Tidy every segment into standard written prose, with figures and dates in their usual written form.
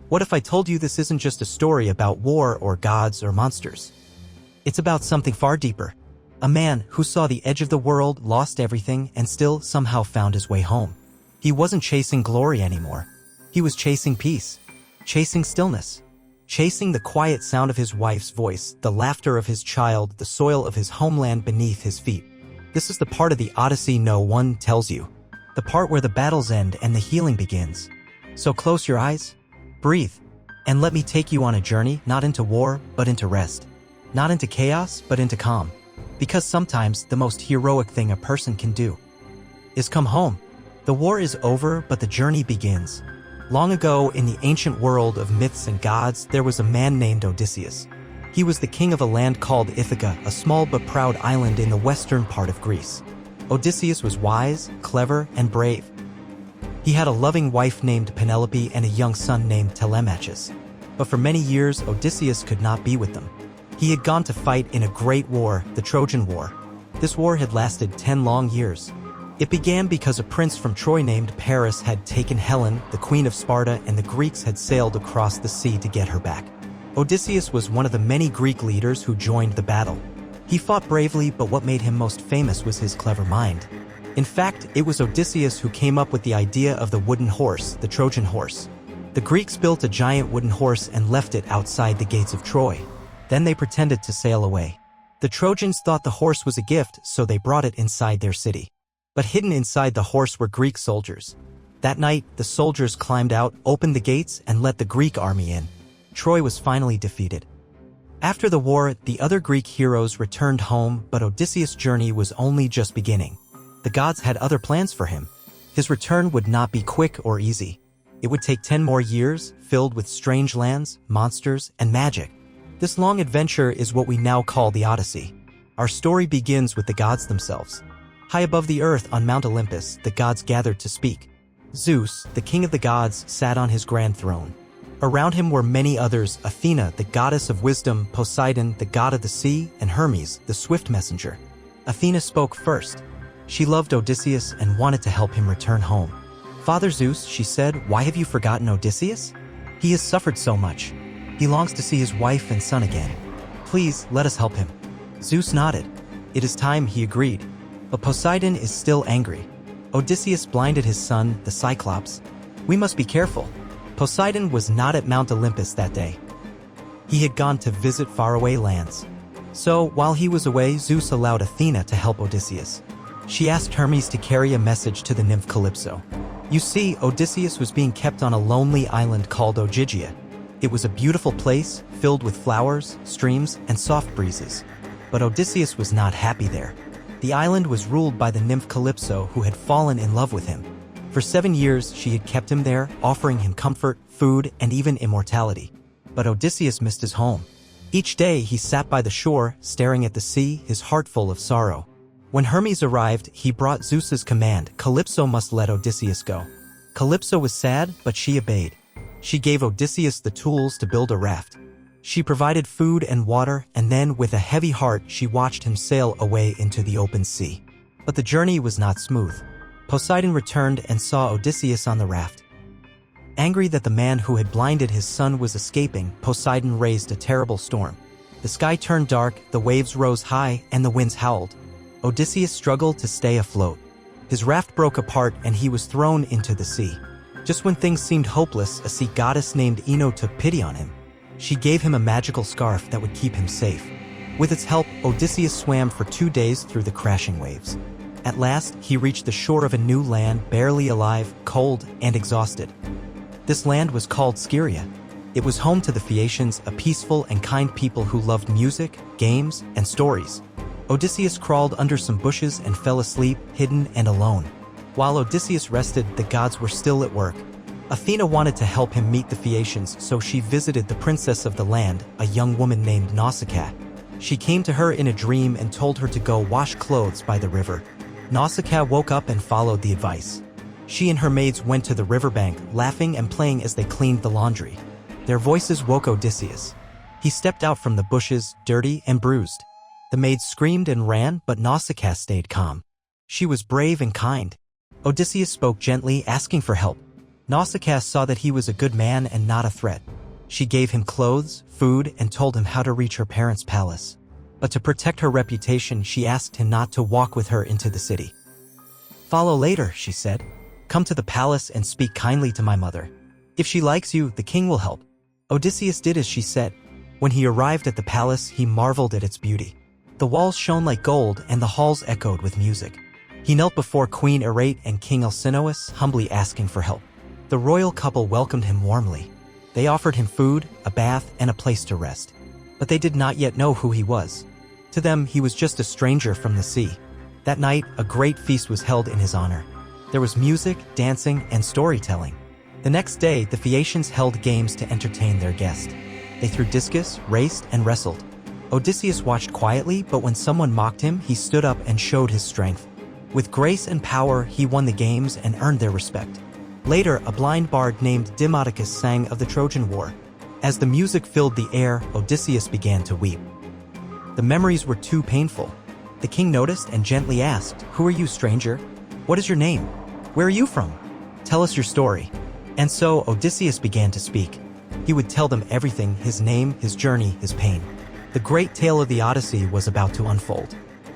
What if I told you this isn't just a story about war or gods or monsters? It's about something far deeper. A man who saw the edge of the world, lost everything, and still somehow found his way home. He wasn't chasing glory anymore. He was chasing peace, chasing stillness, chasing the quiet sound of his wife's voice, the laughter of his child, the soil of his homeland beneath his feet. This is the part of the Odyssey no one tells you. The part where the battles end and the healing begins. So close your eyes, breathe, and let me take you on a journey, not into war, but into rest. Not into chaos, but into calm. Because sometimes the most heroic thing a person can do is come home. The war is over, but the journey begins. Long ago, in the ancient world of myths and gods, there was a man named Odysseus. He was the king of a land called Ithaca, a small but proud island in the western part of Greece. Odysseus was wise, clever, and brave. He had a loving wife named Penelope and a young son named Telemachus. But for many years, Odysseus could not be with them. He had gone to fight in a great war, the Trojan War. This war had lasted 10 long years. It began because a prince from Troy named Paris had taken Helen, the queen of Sparta, and the Greeks had sailed across the sea to get her back. Odysseus was one of the many Greek leaders who joined the battle. He fought bravely, but what made him most famous was his clever mind. In fact, it was Odysseus who came up with the idea of the wooden horse, the Trojan horse. The Greeks built a giant wooden horse and left it outside the gates of Troy. Then they pretended to sail away. The Trojans thought the horse was a gift, so they brought it inside their city. But hidden inside the horse were Greek soldiers. That night, the soldiers climbed out, opened the gates, and let the Greek army in. Troy was finally defeated. After the war, the other Greek heroes returned home, but Odysseus' journey was only just beginning. The gods had other plans for him. His return would not be quick or easy. It would take 10 more years, filled with strange lands, monsters, and magic. This long adventure is what we now call the Odyssey. Our story begins with the gods themselves. High above the earth on Mount Olympus, the gods gathered to speak. Zeus, the king of the gods, sat on his grand throne. Around him were many others: Athena, the goddess of wisdom, Poseidon, the god of the sea, and Hermes, the swift messenger. Athena spoke first. She loved Odysseus and wanted to help him return home. "Father Zeus," she said, "why have you forgotten Odysseus? He has suffered so much. He longs to see his wife and son again. Please, let us help him." Zeus nodded. "It is time," he agreed. But Poseidon is still angry. Odysseus blinded his son, the Cyclops. "We must be careful." Poseidon was not at Mount Olympus that day. He had gone to visit faraway lands. So, while he was away, Zeus allowed Athena to help Odysseus. She asked Hermes to carry a message to the nymph Calypso. You see, Odysseus was being kept on a lonely island called Ogygia. It was a beautiful place, filled with flowers, streams, and soft breezes. But Odysseus was not happy there. The island was ruled by the nymph Calypso, who had fallen in love with him. For 7 years, she had kept him there, offering him comfort, food, and even immortality. But Odysseus missed his home. Each day, he sat by the shore, staring at the sea, his heart full of sorrow. When Hermes arrived, he brought Zeus's command: Calypso must let Odysseus go. Calypso was sad, but she obeyed. She gave Odysseus the tools to build a raft. She provided food and water, and then, with a heavy heart, she watched him sail away into the open sea. But the journey was not smooth. Poseidon returned and saw Odysseus on the raft. Angry that the man who had blinded his son was escaping, Poseidon raised a terrible storm. The sky turned dark, the waves rose high, and the winds howled. Odysseus struggled to stay afloat. His raft broke apart and he was thrown into the sea. Just when things seemed hopeless, a sea goddess named Ino took pity on him. She gave him a magical scarf that would keep him safe. With its help, Odysseus swam for 2 days through the crashing waves. At last, he reached the shore of a new land, barely alive, cold, and exhausted. This land was called Scyria. It was home to the Phaeacians, a peaceful and kind people who loved music, games, and stories. Odysseus crawled under some bushes and fell asleep, hidden and alone. While Odysseus rested, the gods were still at work. Athena wanted to help him meet the Phaeacians, so she visited the princess of the land, a young woman named Nausicaa. She came to her in a dream and told her to go wash clothes by the river. Nausicaa woke up and followed the advice. She and her maids went to the riverbank, laughing and playing as they cleaned the laundry. Their voices woke Odysseus. He stepped out from the bushes, dirty and bruised. The maids screamed and ran, but Nausicaa stayed calm. She was brave and kind. Odysseus spoke gently, asking for help. Nausicaa saw that he was a good man and not a threat. She gave him clothes, food, and told him how to reach her parents' palace. But to protect her reputation, she asked him not to walk with her into the city. "Follow later," she said. "Come to the palace and speak kindly to my mother. If she likes you, the king will help." Odysseus did as she said. When he arrived at the palace, he marveled at its beauty. The walls shone like gold and the halls echoed with music. He knelt before Queen Arete and King Alcinous, humbly asking for help. The royal couple welcomed him warmly. They offered him food, a bath, and a place to rest. But they did not yet know who he was. To them, he was just a stranger from the sea. That night, a great feast was held in his honor. There was music, dancing, and storytelling. The next day, the Phaeacians held games to entertain their guest. They threw discus, raced, and wrestled. Odysseus watched quietly, but when someone mocked him, he stood up and showed his strength. With grace and power, he won the games and earned their respect. Later, a blind bard named Demodocus sang of the Trojan War. As the music filled the air, Odysseus began to weep. The memories were too painful. The king noticed and gently asked, "Who are you, stranger? What is your name? Where are you from? Tell us your story." And so Odysseus began to speak. He would tell them everything: his name, his journey, his pain. The great tale of the Odyssey was about to unfold.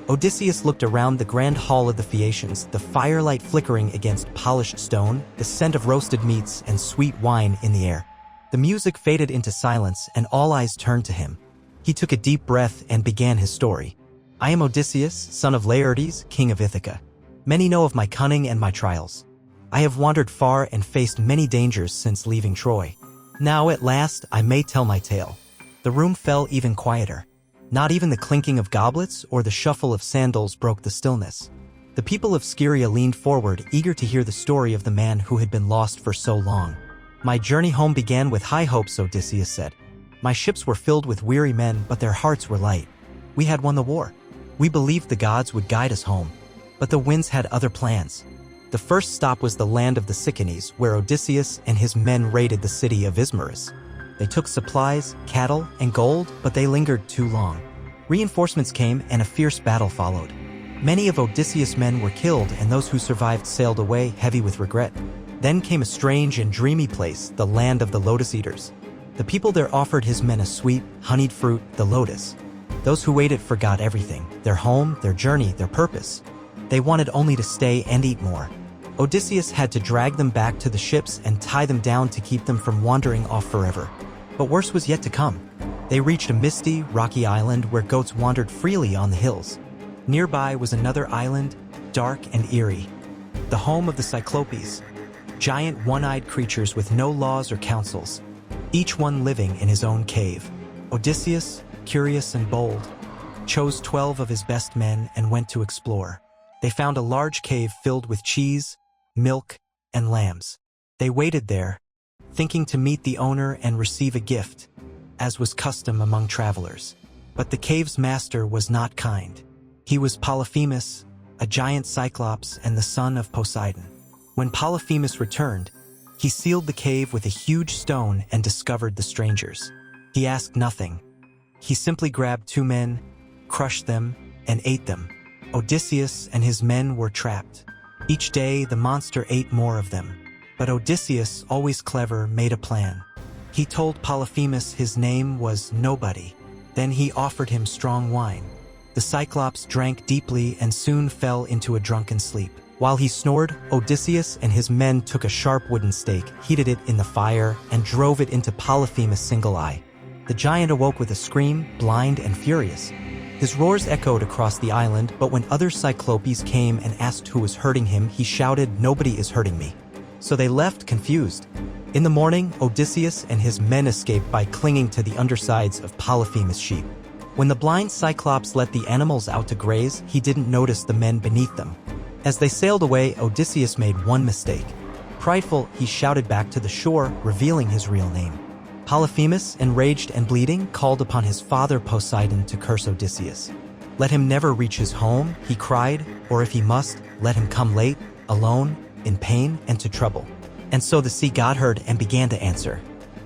Odysseus looked around the grand hall of the Phaeacians, the firelight flickering against polished stone, the scent of roasted meats and sweet wine in the air. The music faded into silence and all eyes turned to him. He took a deep breath and began his story. "I am Odysseus, son of Laertes, king of Ithaca. Many know of my cunning and my trials. I have wandered far and faced many dangers since leaving Troy. Now at last I may tell my tale." The room fell even quieter. Not even the clinking of goblets or the shuffle of sandals broke the stillness. The people of Scyria leaned forward, eager to hear the story of the man who had been lost for so long. "My journey home began with high hopes," Odysseus said. "My ships were filled with weary men, but their hearts were light. We had won the war. We believed the gods would guide us home. But the winds had other plans." The first stop was the land of the Cyclops, where Odysseus and his men raided the city of Ismarus. They took supplies, cattle, and gold, but they lingered too long. Reinforcements came and a fierce battle followed. Many of Odysseus' men were killed, and those who survived sailed away, heavy with regret. Then came a strange and dreamy place, the land of the lotus eaters. The people there offered his men a sweet, honeyed fruit, the lotus. Those who ate it forgot everything: their home, their journey, their purpose. They wanted only to stay and eat more. Odysseus had to drag them back to the ships and tie them down to keep them from wandering off forever. But worse was yet to come. They reached a misty, rocky island where goats wandered freely on the hills. Nearby was another island, dark and eerie, the home of the Cyclops, giant one-eyed creatures with no laws or councils, each one living in his own cave. Odysseus, curious and bold, chose 12 of his best men and went to explore. They found a large cave filled with cheese, milk, and lambs. They waited there, thinking to meet the owner and receive a gift, as was custom among travelers. But the cave's master was not kind. He was Polyphemus, a giant Cyclops and the son of Poseidon. When Polyphemus returned, he sealed the cave with a huge stone and discovered the strangers. He asked nothing. He simply grabbed 2 men, crushed them, and ate them. Odysseus and his men were trapped. Each day, the monster ate more of them. But Odysseus, always clever, made a plan. He told Polyphemus his name was Nobody. Then he offered him strong wine. The Cyclops drank deeply and soon fell into a drunken sleep. While he snored, Odysseus and his men took a sharp wooden stake, heated it in the fire, and drove it into Polyphemus' single eye. The giant awoke with a scream, blind and furious. His roars echoed across the island, but when other Cyclopes came and asked who was hurting him, he shouted, "Nobody is hurting me." So they left, confused. In the morning, Odysseus and his men escaped by clinging to the undersides of Polyphemus' sheep. When the blind Cyclops let the animals out to graze, he didn't notice the men beneath them. As they sailed away, Odysseus made one mistake. Prideful, he shouted back to the shore, revealing his real name. Polyphemus, enraged and bleeding, called upon his father Poseidon to curse Odysseus. "Let him never reach his home," he cried, "or if he must, let him come late, alone, in pain, and to trouble." And so the sea god heard and began to answer.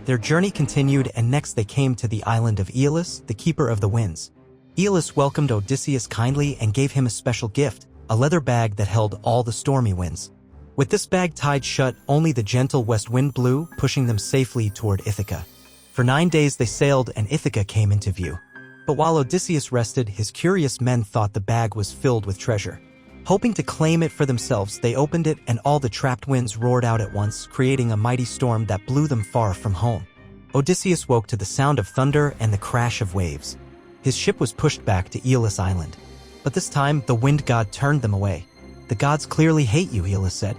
Their journey continued, and next they came to the island of Aeolus, the keeper of the winds. Aeolus welcomed Odysseus kindly and gave him a special gift, a leather bag that held all the stormy winds. With this bag tied shut, only the gentle west wind blew, pushing them safely toward Ithaca. For 9 days they sailed and Ithaca came into view. But while Odysseus rested, his curious men thought the bag was filled with treasure. Hoping to claim it for themselves, they opened it and all the trapped winds roared out at once, creating a mighty storm that blew them far from home. Odysseus woke to the sound of thunder and the crash of waves. His ship was pushed back to Aeolus Island. But this time, the wind god turned them away. "The gods clearly hate you," Aeolus said.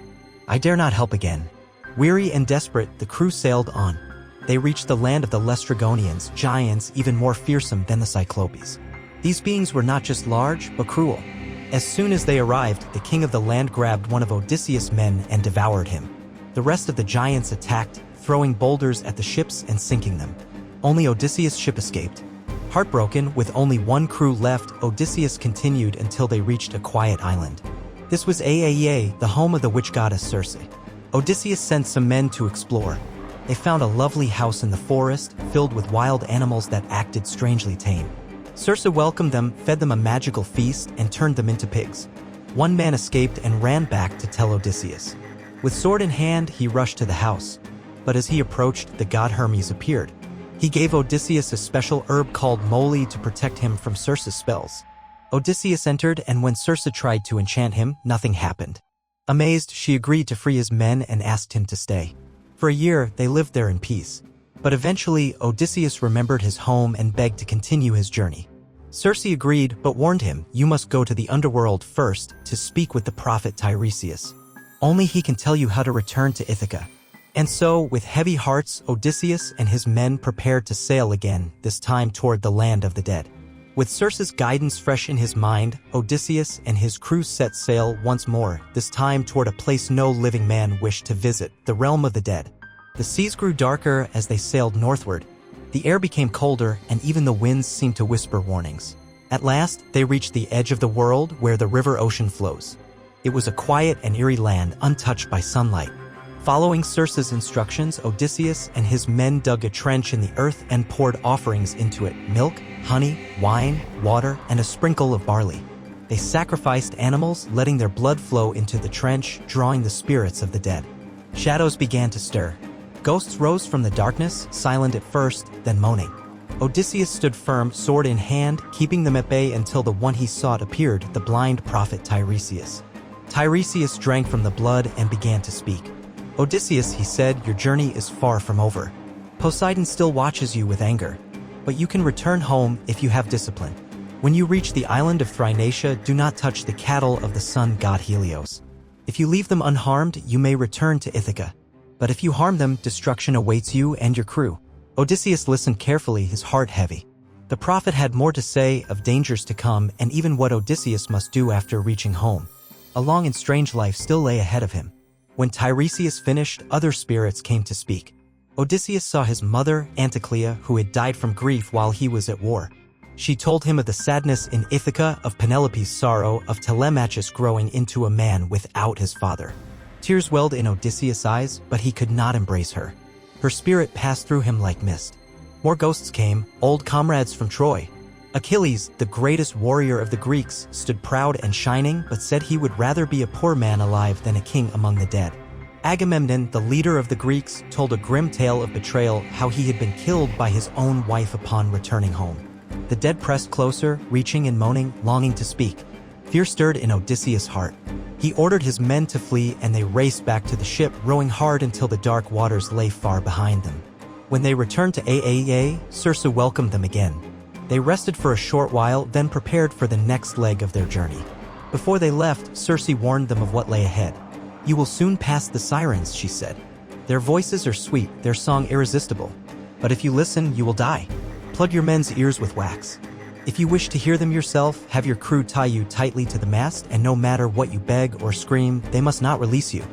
"I dare not help again." Weary and desperate, the crew sailed on. They reached the land of the Laestrygonians, giants even more fearsome than the Cyclopes. These beings were not just large, but cruel. As soon as they arrived, the king of the land grabbed one of Odysseus' men and devoured him. The rest of the giants attacked, throwing boulders at the ships and sinking them. Only Odysseus' ship escaped. Heartbroken, with only one crew left, Odysseus continued until they reached a quiet island. This was Aiaia, the home of the witch goddess Circe. Odysseus sent some men to explore. They found a lovely house in the forest, filled with wild animals that acted strangely tame. Circe welcomed them, fed them a magical feast, and turned them into pigs. One man escaped and ran back to tell Odysseus. With sword in hand, he rushed to the house. But as he approached, the god Hermes appeared. He gave Odysseus a special herb called moly to protect him from Circe's spells. Odysseus entered, and when Circe tried to enchant him, nothing happened. Amazed, she agreed to free his men and asked him to stay. For a year, they lived there in peace. But eventually, Odysseus remembered his home and begged to continue his journey. Circe agreed, but warned him, "You must go to the underworld first to speak with the prophet Tiresias. Only he can tell you how to return to Ithaca." And so, with heavy hearts, Odysseus and his men prepared to sail again, this time toward the land of the dead. With Circe's guidance fresh in his mind, Odysseus and his crew set sail once more, this time toward a place no living man wished to visit, the realm of the dead. The seas grew darker as they sailed northward. The air became colder, and even the winds seemed to whisper warnings. At last, they reached the edge of the world where the river ocean flows. It was a quiet and eerie land untouched by sunlight. Following Circe's instructions, Odysseus and his men dug a trench in the earth and poured offerings into it: milk, honey, wine, water, and a sprinkle of barley. They sacrificed animals, letting their blood flow into the trench, drawing the spirits of the dead. Shadows began to stir. Ghosts rose from the darkness, silent at first, then moaning. Odysseus stood firm, sword in hand, keeping them at bay until the one he sought appeared, the blind prophet Tiresias. Tiresias drank from the blood and began to speak. "Odysseus," he said, "your journey is far from over. Poseidon still watches you with anger. But you can return home if you have discipline. When you reach the island of Thrinacia, do not touch the cattle of the sun god Helios. If you leave them unharmed, you may return to Ithaca. But if you harm them, destruction awaits you and your crew." Odysseus listened carefully, his heart heavy. The prophet had more to say of dangers to come and even what Odysseus must do after reaching home. A long and strange life still lay ahead of him. When Tiresias finished, other spirits came to speak. Odysseus saw his mother, Anticlea, who had died from grief while he was at war. She told him of the sadness in Ithaca, of Penelope's sorrow, of Telemachus growing into a man without his father. Tears welled in Odysseus' eyes, but he could not embrace her. Her spirit passed through him like mist. More ghosts came, old comrades from Troy. Achilles, the greatest warrior of the Greeks, stood proud and shining, but said he would rather be a poor man alive than a king among the dead. Agamemnon, the leader of the Greeks, told a grim tale of betrayal, how he had been killed by his own wife upon returning home. The dead pressed closer, reaching and moaning, longing to speak. Fear stirred in Odysseus' heart. He ordered his men to flee, and they raced back to the ship, rowing hard until the dark waters lay far behind them. When they returned to Aiaia, Circe welcomed them again. They rested for a short while, then prepared for the next leg of their journey. Before they left, Circe warned them of what lay ahead. "You will soon pass the sirens," she said. "Their voices are sweet, their song irresistible. But if you listen, you will die. Plug your men's ears with wax. If you wish to hear them yourself, have your crew tie you tightly to the mast, and no matter what you beg or scream, they must not release you."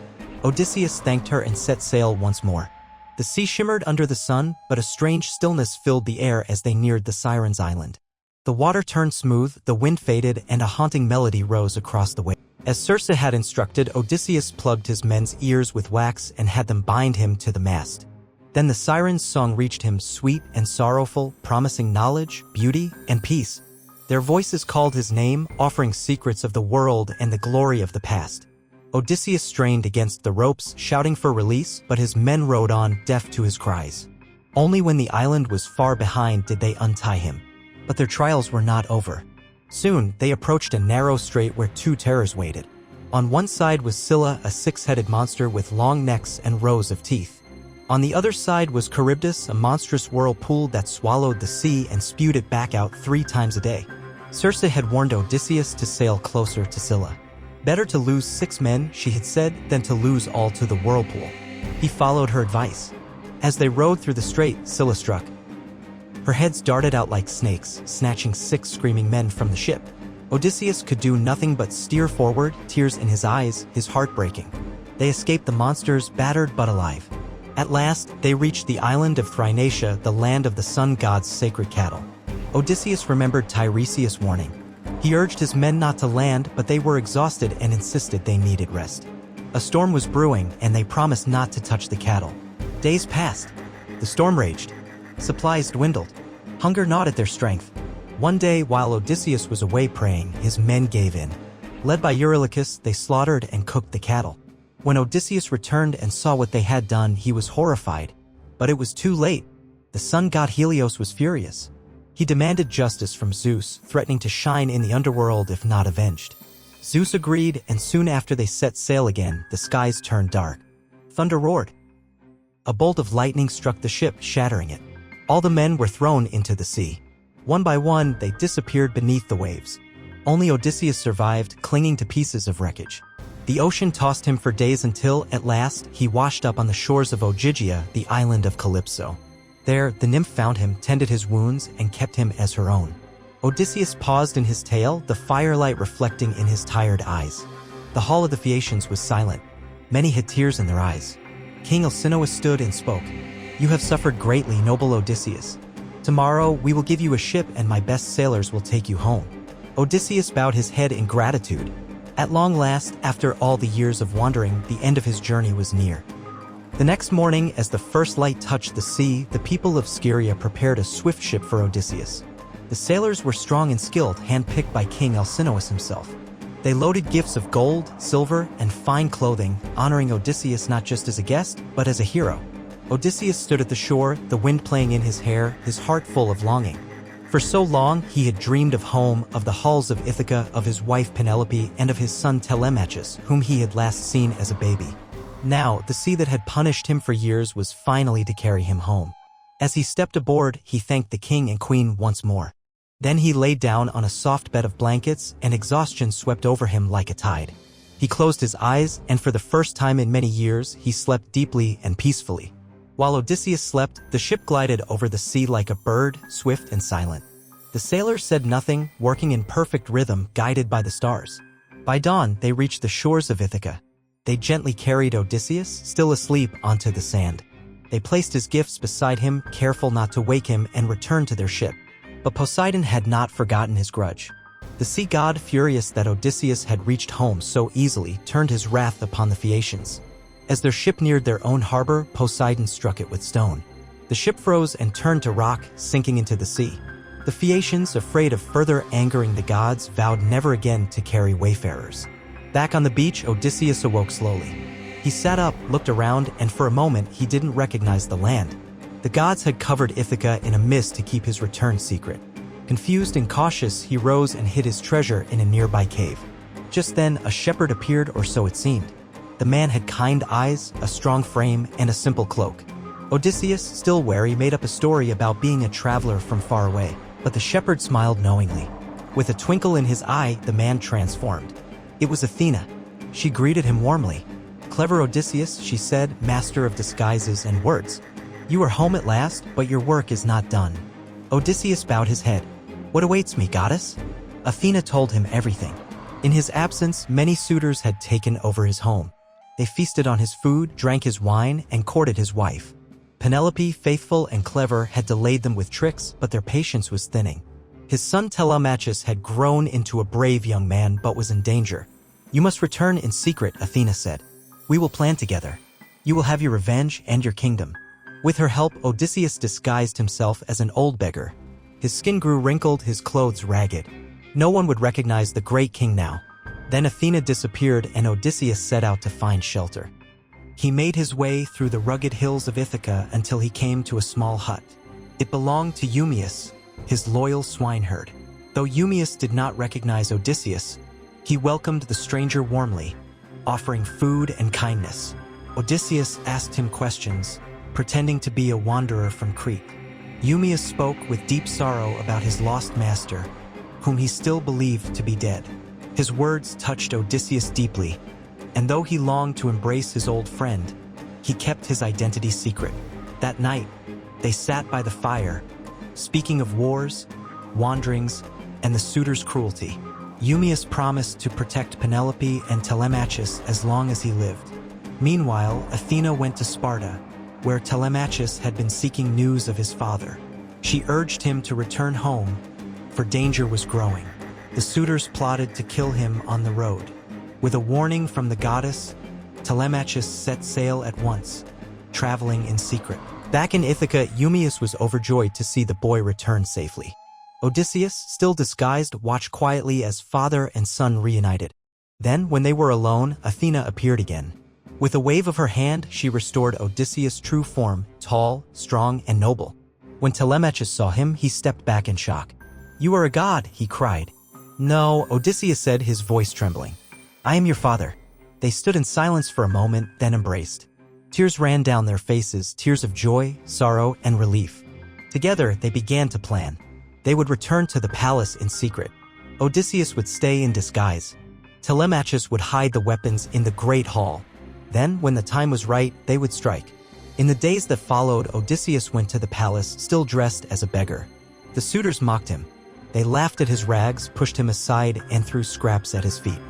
Odysseus thanked her and set sail once more. The sea shimmered under the sun, but a strange stillness filled the air as they neared the Sirens' Island. The water turned smooth, the wind faded, and a haunting melody rose across the waves. As Circe had instructed, Odysseus plugged his men's ears with wax and had them bind him to the mast. Then the sirens' song reached him, sweet and sorrowful, promising knowledge, beauty, and peace. Their voices called his name, offering secrets of the world and the glory of the past. Odysseus strained against the ropes, shouting for release, but his men rowed on, deaf to his cries. Only when the island was far behind did they untie him. But their trials were not over. Soon, they approached a narrow strait where two terrors waited. On one side was Scylla, a six-headed monster with long necks and rows of teeth. On the other side was Charybdis, a monstrous whirlpool that swallowed the sea and spewed it back out 3 times a day. Circe had warned Odysseus to sail closer to Scylla. Better to lose 6 men, she had said, than to lose all to the whirlpool. He followed her advice. As they rowed through the strait, Scylla struck. Her heads darted out like snakes, snatching 6 screaming men from the ship. Odysseus could do nothing but steer forward, tears in his eyes, his heart breaking. They escaped the monsters, battered but alive. At last, they reached the island of Thrinacia, the land of the sun god's sacred cattle. Odysseus remembered Tiresias' warning. He urged his men not to land, but they were exhausted and insisted they needed rest. A storm was brewing, and they promised not to touch the cattle. Days passed. The storm raged. Supplies dwindled. Hunger gnawed at their strength. One day, while Odysseus was away praying, his men gave in. Led by Eurylochus, they slaughtered and cooked the cattle. When Odysseus returned and saw what they had done, he was horrified. But it was too late. The sun god Helios was furious. He demanded justice from Zeus, threatening to shine in the underworld if not avenged. Zeus agreed, and soon after they set sail again, the skies turned dark. Thunder roared. A bolt of lightning struck the ship, shattering it. All the men were thrown into the sea. One by one, they disappeared beneath the waves. Only Odysseus survived, clinging to pieces of wreckage. The ocean tossed him for days until, at last, he washed up on the shores of Ogygia, the island of Calypso. There, the nymph found him, tended his wounds, and kept him as her own. Odysseus paused in his tale, the firelight reflecting in his tired eyes. The hall of the Phaeacians was silent. Many had tears in their eyes. King Alcinous stood and spoke. "You have suffered greatly, noble Odysseus. Tomorrow we will give you a ship and my best sailors will take you home." Odysseus bowed his head in gratitude. At long last, after all the years of wandering, the end of his journey was near. The next morning, as the first light touched the sea, the people of Scheria prepared a swift ship for Odysseus. The sailors were strong and skilled, handpicked by King Alcinous himself. They loaded gifts of gold, silver, and fine clothing, honoring Odysseus not just as a guest, but as a hero. Odysseus stood at the shore, the wind playing in his hair, his heart full of longing. For so long, he had dreamed of home, of the halls of Ithaca, of his wife Penelope, and of his son Telemachus, whom he had last seen as a baby. Now, the sea that had punished him for years was finally to carry him home. As he stepped aboard, he thanked the king and queen once more. Then he lay down on a soft bed of blankets, and exhaustion swept over him like a tide. He closed his eyes, and for the first time in many years, he slept deeply and peacefully. While Odysseus slept, the ship glided over the sea like a bird, swift and silent. The sailors said nothing, working in perfect rhythm, guided by the stars. By dawn, they reached the shores of Ithaca. They gently carried Odysseus, still asleep, onto the sand. They placed his gifts beside him, careful not to wake him, and returned to their ship. But Poseidon had not forgotten his grudge. The sea god, furious that Odysseus had reached home so easily, turned his wrath upon the Phaeacians. As their ship neared their own harbor, Poseidon struck it with stone. The ship froze and turned to rock, sinking into the sea. The Phaeacians, afraid of further angering the gods, vowed never again to carry wayfarers. Back on the beach, Odysseus awoke slowly. He sat up, looked around, and for a moment he didn't recognize the land. The gods had covered Ithaca in a mist to keep his return secret. Confused and cautious, he rose and hid his treasure in a nearby cave. Just then, a shepherd appeared, or so it seemed. The man had kind eyes, a strong frame, and a simple cloak. Odysseus, still wary, made up a story about being a traveler from far away, but the shepherd smiled knowingly. With a twinkle in his eye, the man transformed. It was Athena. She greeted him warmly. "Clever Odysseus," she said, master of disguises and words. "You are home at last, but your work is not done." Odysseus bowed his head. "What awaits me, goddess?" Athena told him everything. In his absence, many suitors had taken over his home. They feasted on his food, drank his wine, and courted his wife. Penelope, faithful and clever, had delayed them with tricks, but their patience was thinning. His son Telemachus had grown into a brave young man but was in danger. "You must return in secret," Athena said. "We will plan together. You will have your revenge and your kingdom." With her help, Odysseus disguised himself as an old beggar. His skin grew wrinkled, his clothes ragged. No one would recognize the great king now. Then Athena disappeared and Odysseus set out to find shelter. He made his way through the rugged hills of Ithaca until he came to a small hut. It belonged to Eumaeus, his loyal swineherd. Though Eumaeus did not recognize Odysseus, he welcomed the stranger warmly, offering food and kindness. Odysseus asked him questions, pretending to be a wanderer from Crete. Eumaeus spoke with deep sorrow about his lost master, whom he still believed to be dead. His words touched Odysseus deeply, and though he longed to embrace his old friend, he kept his identity secret. That night, they sat by the fire, speaking of wars, wanderings, and the suitor's cruelty. Eumaeus promised to protect Penelope and Telemachus as long as he lived. Meanwhile, Athena went to Sparta, where Telemachus had been seeking news of his father. She urged him to return home, for danger was growing. The suitors plotted to kill him on the road. With a warning from the goddess, Telemachus set sail at once, traveling in secret. Back in Ithaca, Eumaeus was overjoyed to see the boy return safely. Odysseus, still disguised, watched quietly as father and son reunited. Then, when they were alone, Athena appeared again. With a wave of her hand, she restored Odysseus' true form, tall, strong, and noble. When Telemachus saw him, he stepped back in shock. "You are a god," he cried. "No," Odysseus said, his voice trembling. "I am your father." They stood in silence for a moment, then embraced. Tears ran down their faces, tears of joy, sorrow, and relief. Together, they began to plan. They would return to the palace in secret. Odysseus would stay in disguise. Telemachus would hide the weapons in the great hall. Then, when the time was right, they would strike. In the days that followed, Odysseus went to the palace, still dressed as a beggar. The suitors mocked him. They laughed at his rags, pushed him aside, and threw scraps at his feet.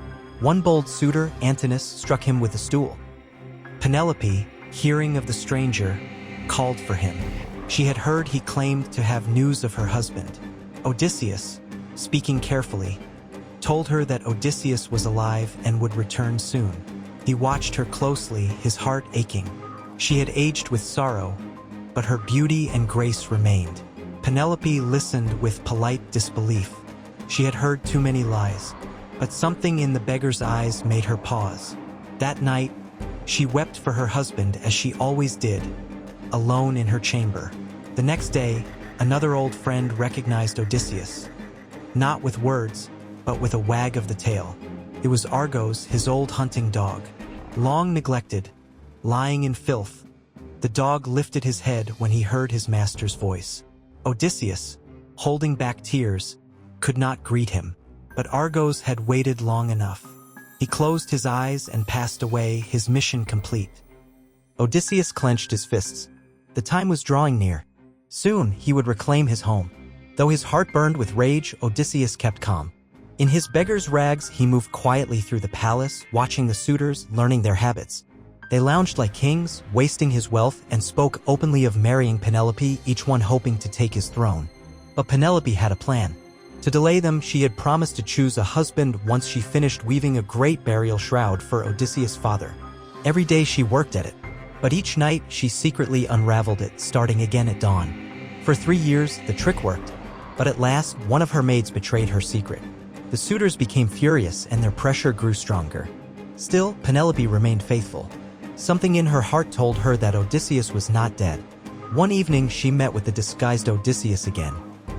One bold suitor, Antinous, struck him with a stool. Penelope, hearing of the stranger, called for him. She had heard he claimed to have news of her husband. Odysseus, speaking carefully, told her that Odysseus was alive and would return soon. He watched her closely, his heart aching. She had aged with sorrow, but her beauty and grace remained. Penelope listened with polite disbelief. She had heard too many lies, but something in the beggar's eyes made her pause. That night, she wept for her husband as she always did, alone in her chamber. The next day, another old friend recognized Odysseus, not with words, but with a wag of the tail. It was Argos, his old hunting dog, long neglected, lying in filth. The dog lifted his head when he heard his master's voice. Odysseus, holding back tears, could not greet him, but Argos had waited long enough. He closed his eyes and passed away, his mission complete. Odysseus clenched his fists. The time was drawing near. Soon he would reclaim his home. Though his heart burned with rage, Odysseus kept calm. In his beggar's rags, he moved quietly through the palace, watching the suitors, learning their habits. They lounged like kings, wasting his wealth, and spoke openly of marrying Penelope, each one hoping to take his throne. But Penelope had a plan. To delay them, she had promised to choose a husband once she finished weaving a great burial shroud for Odysseus' father. Every day she worked at it, but each night she secretly unraveled it, starting again at dawn. For 3 years, the trick worked, but at last, one of her maids betrayed her secret. The suitors became furious and their pressure grew stronger. Still, Penelope remained faithful. Something in her heart told her that Odysseus was not dead. One evening, she met with the disguised Odysseus again.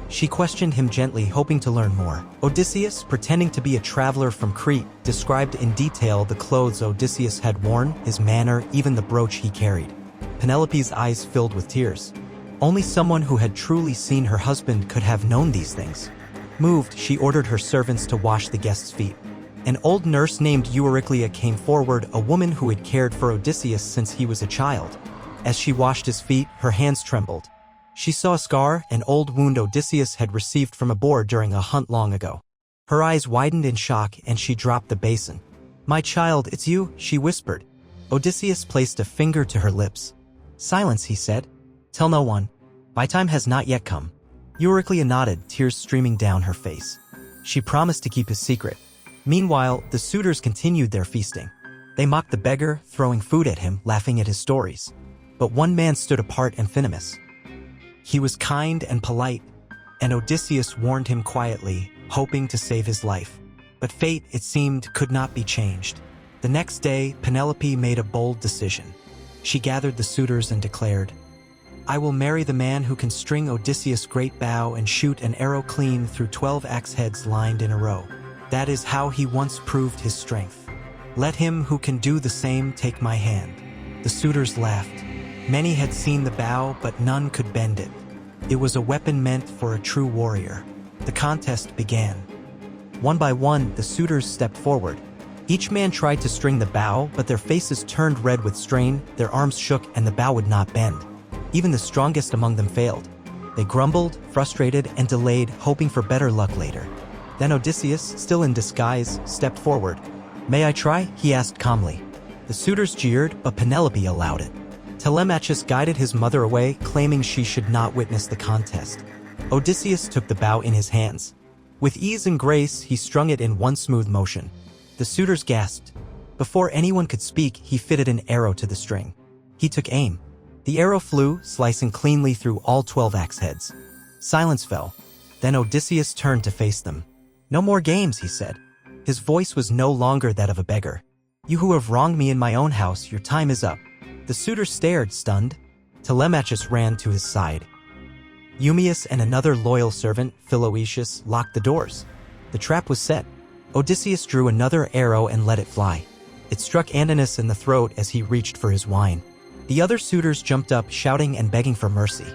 She questioned him gently, hoping to learn more. Odysseus, pretending to be a traveler from Crete, described in detail the clothes Odysseus had worn, his manner, even the brooch he carried. Penelope's eyes filled with tears. Only someone who had truly seen her husband could have known these things. Moved, she ordered her servants to wash the guests' feet. An old nurse named Euryclea came forward, a woman who had cared for Odysseus since he was a child. As she washed his feet, her hands trembled. She saw a scar, an old wound Odysseus had received from a boar during a hunt long ago. Her eyes widened in shock and she dropped the basin. "My child, it's you," she whispered. Odysseus placed a finger to her lips. "Silence," he said. "Tell no one. My time has not yet come." Euryclea nodded, tears streaming down her face. She promised to keep his secret. Meanwhile, the suitors continued their feasting. They mocked the beggar, throwing food at him, laughing at his stories. But one man stood apart, Amphinomus. He was kind and polite, and Odysseus warned him quietly, hoping to save his life. But fate, it seemed, could not be changed. The next day, Penelope made a bold decision. She gathered the suitors and declared, "I will marry the man who can string Odysseus' great bow and shoot an arrow clean through 12 axe heads lined in a row. That is how he once proved his strength. Let him who can do the same take my hand." The suitors laughed. Many had seen the bow, but none could bend it. It was a weapon meant for a true warrior. The contest began. One by one, the suitors stepped forward. Each man tried to string the bow, but their faces turned red with strain, their arms shook, and the bow would not bend. Even the strongest among them failed. They grumbled, frustrated, and delayed, hoping for better luck later. Then Odysseus, still in disguise, stepped forward. "May I try?" he asked calmly. The suitors jeered, but Penelope allowed it. Telemachus guided his mother away, claiming she should not witness the contest. Odysseus took the bow in his hands. With ease and grace, he strung it in one smooth motion. The suitors gasped. Before anyone could speak, he fitted an arrow to the string. He took aim. The arrow flew, slicing cleanly through all 12 axe heads. Silence fell. Then Odysseus turned to face them. "No more games," he said. His voice was no longer that of a beggar. "You who have wronged me in my own house, your time is up." The suitors stared, stunned. Telemachus ran to his side. Eumaeus and another loyal servant, Philoetius, locked the doors. The trap was set. Odysseus drew another arrow and let it fly. It struck Antinous in the throat as he reached for his wine. The other suitors jumped up, shouting and begging for mercy.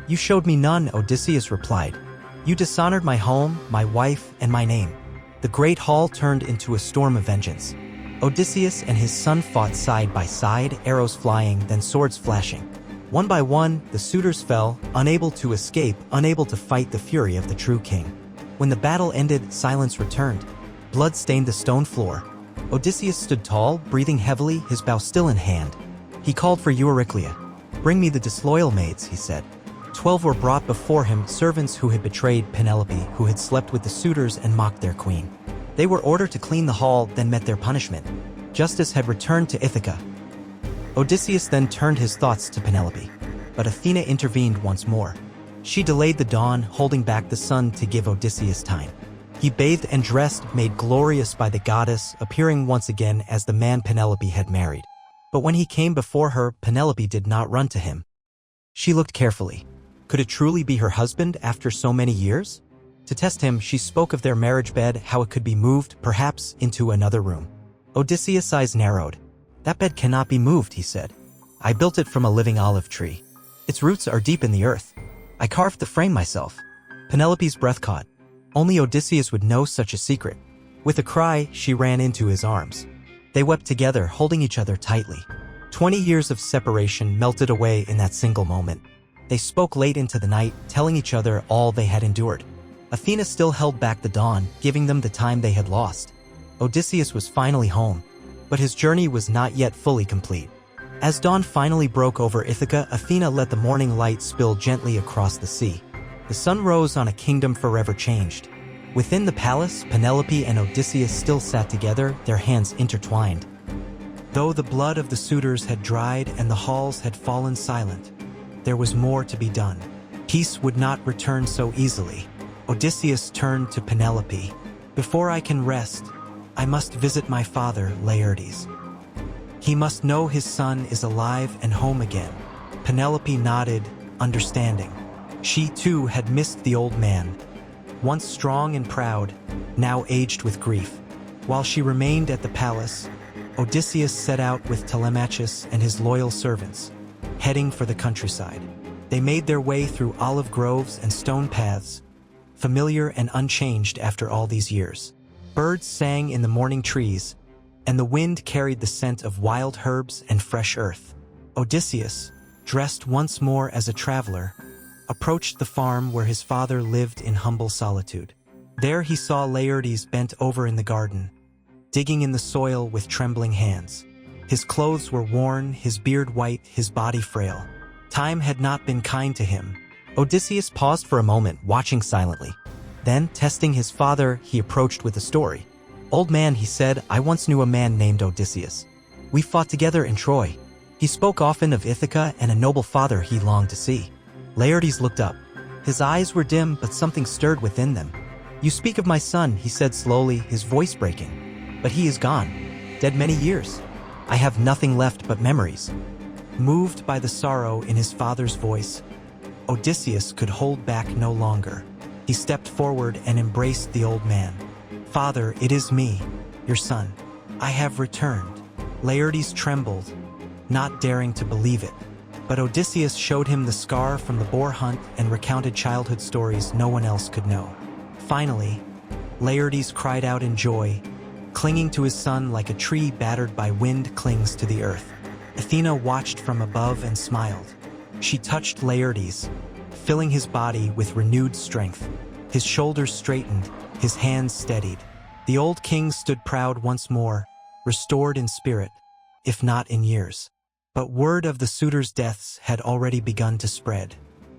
"You showed me none," Odysseus replied. "You dishonored my home, my wife, and my name." The great hall turned into a storm of vengeance. Odysseus and his son fought side by side, arrows flying, then swords flashing. One by one, the suitors fell, unable to escape, unable to fight the fury of the true king. When the battle ended, silence returned. Blood stained the stone floor. Odysseus stood tall, breathing heavily, his bow still in hand. He called for Euryclea. "Bring me the disloyal maids," he said. 12 were brought before him, servants who had betrayed Penelope, who had slept with the suitors and mocked their queen. They were ordered to clean the hall, then met their punishment. Justice had returned to Ithaca. Odysseus then turned his thoughts to Penelope. But Athena intervened once more. She delayed the dawn, holding back the sun to give Odysseus time. He bathed and dressed, made glorious by the goddess, appearing once again as the man Penelope had married. But when he came before her, Penelope did not run to him. She looked carefully. Could it truly be her husband after so many years? To test him, she spoke of their marriage bed, how it could be moved, perhaps, into another room. Odysseus' eyes narrowed. "That bed cannot be moved," he said. "I built it from a living olive tree. Its roots are deep in the earth. I carved the frame myself." Penelope's breath caught. Only Odysseus would know such a secret. With a cry, she ran into his arms. They wept together, holding each other tightly. 20 years of separation melted away in that single moment. They spoke late into the night, telling each other all they had endured. Athena still held back the dawn, giving them the time they had lost. Odysseus was finally home, but his journey was not yet fully complete. As dawn finally broke over Ithaca, Athena let the morning light spill gently across the sea. The sun rose on a kingdom forever changed. Within the palace, Penelope and Odysseus still sat together, their hands intertwined. Though the blood of the suitors had dried and the halls had fallen silent, there was more to be done. Peace would not return so easily. Odysseus turned to Penelope. "Before I can rest, I must visit my father, Laertes. He must know his son is alive and home again." Penelope nodded, understanding. She too had missed the old man. Once strong and proud, now aged with grief. While she remained at the palace, Odysseus set out with Telemachus and his loyal servants, heading for the countryside. They made their way through olive groves and stone paths, familiar and unchanged after all these years. Birds sang in the morning trees, and the wind carried the scent of wild herbs and fresh earth. Odysseus, dressed once more as a traveler, approached the farm where his father lived in humble solitude. There he saw Laertes bent over in the garden, digging in the soil with trembling hands. His clothes were worn, his beard white, his body frail. Time had not been kind to him. Odysseus paused for a moment, watching silently. Then, testing his father, he approached with a story. "Old man," he said, "I once knew a man named Odysseus. We fought together in Troy. He spoke often of Ithaca and a noble father he longed to see." Laertes looked up. His eyes were dim, but something stirred within them. "You speak of my son," he said slowly, his voice breaking. "But he is gone, dead many years. I have nothing left but memories." Moved by the sorrow in his father's voice, Odysseus could hold back no longer. He stepped forward and embraced the old man. "Father, it is me, your son. I have returned." Laertes trembled, not daring to believe it. But Odysseus showed him the scar from the boar hunt and recounted childhood stories no one else could know. Finally, Laertes cried out in joy, clinging to his son like a tree battered by wind clings to the earth. Athena watched from above and smiled. She touched Laertes, filling his body with renewed strength. His shoulders straightened, his hands steadied. The old king stood proud once more, restored in spirit, if not in years. But word of the suitors' deaths had already begun to spread.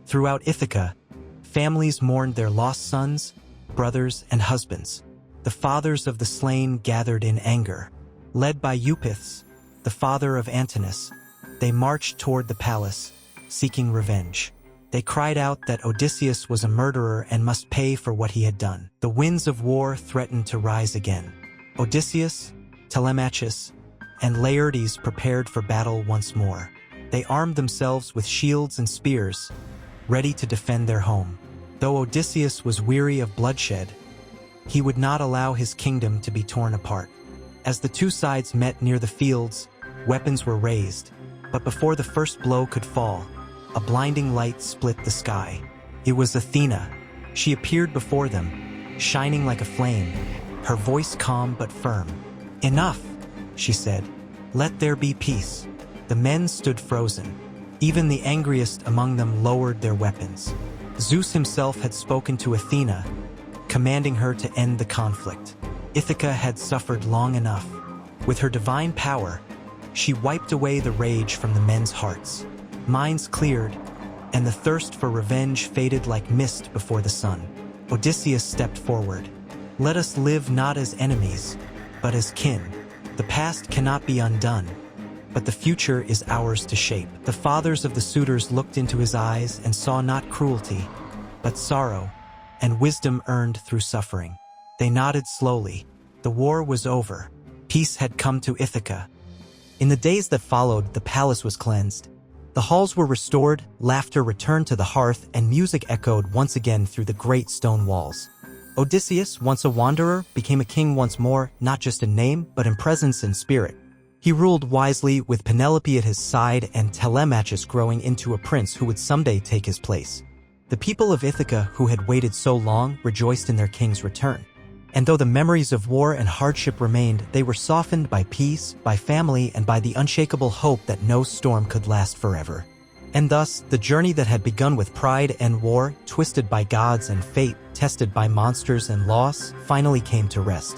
Throughout Ithaca, families mourned their lost sons, brothers, and husbands. The fathers of the slain gathered in anger. Led by Eupeithes, the father of Antinous, they marched toward the palace, seeking revenge. They cried out that Odysseus was a murderer and must pay for what he had done. The winds of war threatened to rise again. Odysseus, Telemachus, and Laertes prepared for battle once more. They armed themselves with shields and spears, ready to defend their home. Though Odysseus was weary of bloodshed, he would not allow his kingdom to be torn apart. As the two sides met near the fields, weapons were raised, but before the first blow could fall, a blinding light split the sky. It was Athena. She appeared before them, shining like a flame, her voice calm but firm. "Enough," she said. "Let there be peace." The men stood frozen. Even the angriest among them lowered their weapons. Zeus himself had spoken to Athena, commanding her to end the conflict. Ithaca had suffered long enough. With her divine power, she wiped away the rage from the men's hearts. Minds cleared, and the thirst for revenge faded like mist before the sun. Odysseus stepped forward. "Let us live not as enemies, but as kin. The past cannot be undone, but the future is ours to shape." The fathers of the suitors looked into his eyes and saw not cruelty, but sorrow, and wisdom earned through suffering. They nodded slowly. The war was over. Peace had come to Ithaca. In the days that followed, the palace was cleansed. The halls were restored, laughter returned to the hearth, and music echoed once again through the great stone walls. Odysseus, once a wanderer, became a king once more, not just in name, but in presence and spirit. He ruled wisely, with Penelope at his side and Telemachus growing into a prince who would someday take his place. The people of Ithaca, who had waited so long, rejoiced in their king's return. And though the memories of war and hardship remained, they were softened by peace, by family, and by the unshakable hope that no storm could last forever. And thus, the journey that had begun with pride and war, twisted by gods and fate, tested by monsters and loss, finally came to rest.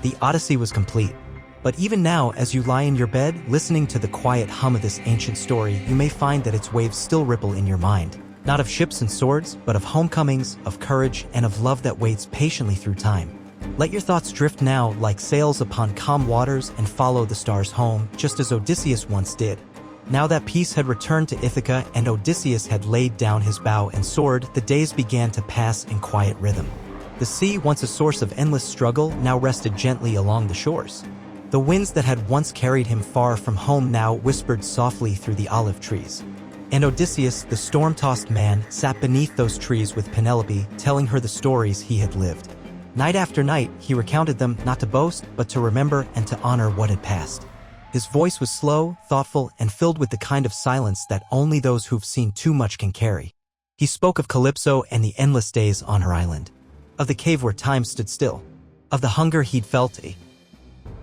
The Odyssey was complete. But even now, as you lie in your bed, listening to the quiet hum of this ancient story, you may find that its waves still ripple in your mind. Not of ships and swords, but of homecomings, of courage, and of love that waits patiently through time. Let your thoughts drift now like sails upon calm waters and follow the stars home, just as Odysseus once did. Now that peace had returned to Ithaca and Odysseus had laid down his bow and sword, the days began to pass in quiet rhythm. The sea, once a source of endless struggle, now rested gently along the shores. The winds that had once carried him far from home now whispered softly through the olive trees. And Odysseus, the storm-tossed man, sat beneath those trees with Penelope, telling her the stories he had lived. Night after night, he recounted them, not to boast, but to remember and to honor what had passed. His voice was slow, thoughtful, and filled with the kind of silence that only those who've seen too much can carry. He spoke of Calypso and the endless days on her island, of the cave where time stood still, of the hunger he'd felt,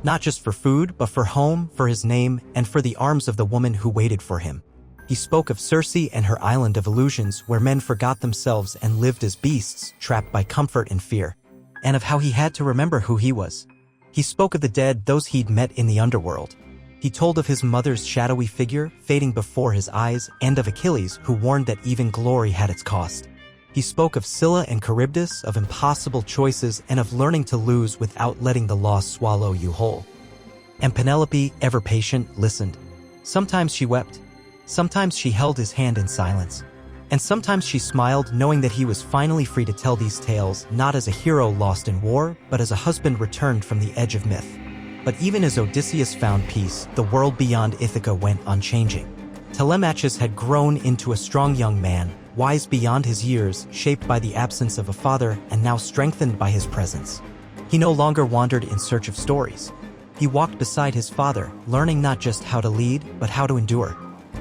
not just for food, but for home, for his name, and for the arms of the woman who waited for him. He spoke of Circe and her island of illusions, where men forgot themselves and lived as beasts, trapped by comfort and fear, and of how he had to remember who he was. He spoke of the dead, those he'd met in the underworld. He told of his mother's shadowy figure, fading before his eyes, and of Achilles, who warned that even glory had its cost. He spoke of Scylla and Charybdis, of impossible choices, and of learning to lose without letting the loss swallow you whole. And Penelope, ever patient, listened. Sometimes she wept. Sometimes she held his hand in silence. And sometimes she smiled, knowing that he was finally free to tell these tales, not as a hero lost in war, but as a husband returned from the edge of myth. But even as Odysseus found peace, the world beyond Ithaca went unchanging. Telemachus had grown into a strong young man, wise beyond his years, shaped by the absence of a father, and now strengthened by his presence. He no longer wandered in search of stories. He walked beside his father, learning not just how to lead, but how to endure.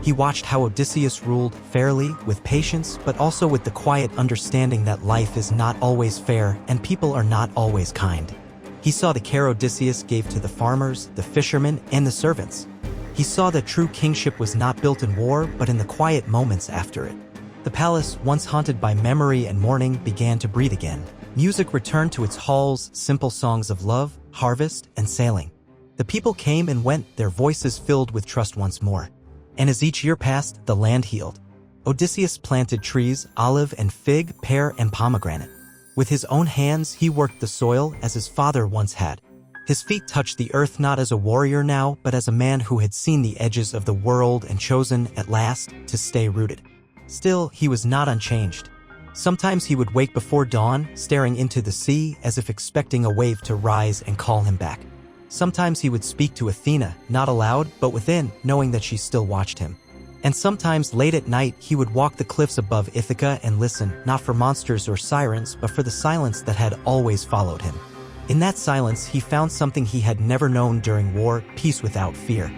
He watched how Odysseus ruled fairly, with patience, but also with the quiet understanding that life is not always fair and people are not always kind. He saw the care Odysseus gave to the farmers, the fishermen, and the servants. He saw that true kingship was not built in war, but in the quiet moments after it. The palace, once haunted by memory and mourning, began to breathe again. Music returned to its halls, simple songs of love, harvest, and sailing. The people came and went, their voices filled with trust once more. And as each year passed, the land healed. Odysseus planted trees, olive and fig, pear and pomegranate. With his own hands, he worked the soil as his father once had. His feet touched the earth not as a warrior now, but as a man who had seen the edges of the world and chosen, at last, to stay rooted. Still, he was not unchanged. Sometimes he would wake before dawn, staring into the sea as if expecting a wave to rise and call him back. Sometimes he would speak to Athena, not aloud, but within, knowing that she still watched him. And sometimes, late at night, he would walk the cliffs above Ithaca and listen, not for monsters or sirens, but for the silence that had always followed him. In that silence, he found something he had never known during war: peace without fear,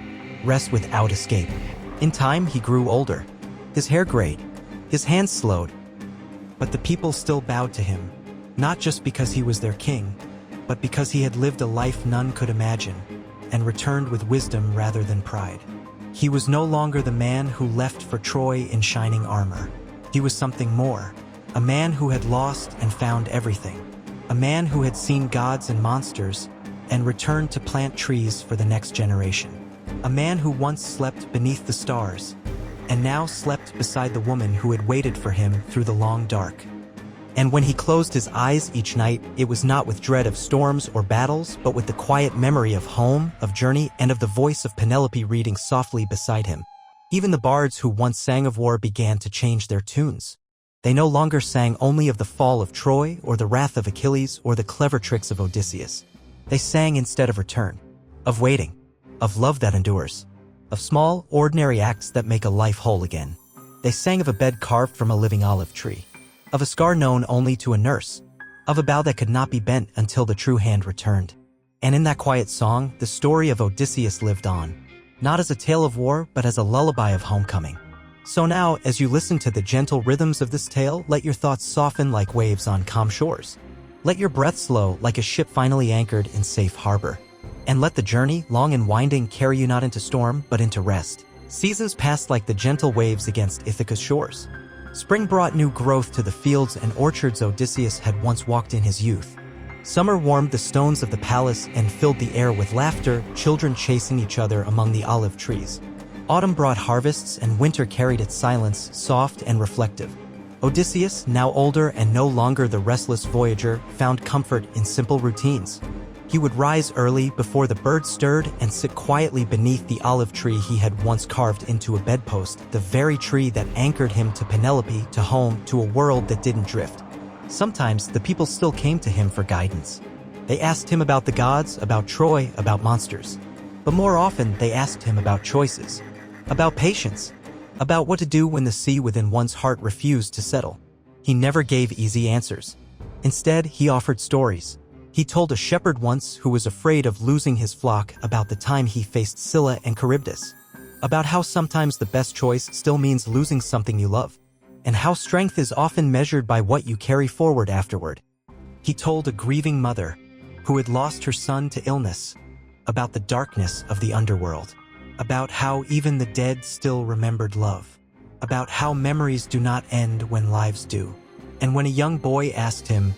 rest without escape. In time, he grew older. His hair grayed, his hands slowed. But the people still bowed to him, not just because he was their king, but because he had lived a life none could imagine, and returned with wisdom rather than pride. He was no longer the man who left for Troy in shining armor. He was something more, a man who had lost and found everything. A man who had seen gods and monsters and returned to plant trees for the next generation. A man who once slept beneath the stars and now slept beside the woman who had waited for him through the long dark. And when he closed his eyes each night, it was not with dread of storms or battles, but with the quiet memory of home, of journey, and of the voice of Penelope reading softly beside him. Even the bards who once sang of war began to change their tunes. They no longer sang only of the fall of Troy, or the wrath of Achilles, or the clever tricks of Odysseus. They sang instead of return, of waiting, of love that endures, of small, ordinary acts that make a life whole again. They sang of a bed carved from a living olive tree, of a scar known only to a nurse, of a bow that could not be bent until the true hand returned. And in that quiet song, the story of Odysseus lived on, not as a tale of war, but as a lullaby of homecoming. So now, as you listen to the gentle rhythms of this tale, let your thoughts soften like waves on calm shores. Let your breath slow like a ship finally anchored in safe harbor. And let the journey, long and winding, carry you not into storm, but into rest. Seasons passed like the gentle waves against Ithaca's shores. Spring brought new growth to the fields and orchards Odysseus had once walked in his youth. Summer warmed the stones of the palace and filled the air with laughter, children chasing each other among the olive trees. Autumn brought harvests and winter carried its silence, soft and reflective. Odysseus, now older and no longer the restless voyager, found comfort in simple routines. He would rise early before the birds stirred and sit quietly beneath the olive tree he had once carved into a bedpost, the very tree that anchored him to Penelope, to home, to a world that didn't drift. Sometimes the people still came to him for guidance. They asked him about the gods, about Troy, about monsters. But more often they asked him about choices, about patience, about what to do when the sea within one's heart refused to settle. He never gave easy answers. Instead, he offered stories. He told a shepherd once who was afraid of losing his flock about the time he faced Scylla and Charybdis, about how sometimes the best choice still means losing something you love, and how strength is often measured by what you carry forward afterward. He told a grieving mother who had lost her son to illness about the darkness of the underworld, about how even the dead still remembered love, about how memories do not end when lives do. And when a young boy asked him,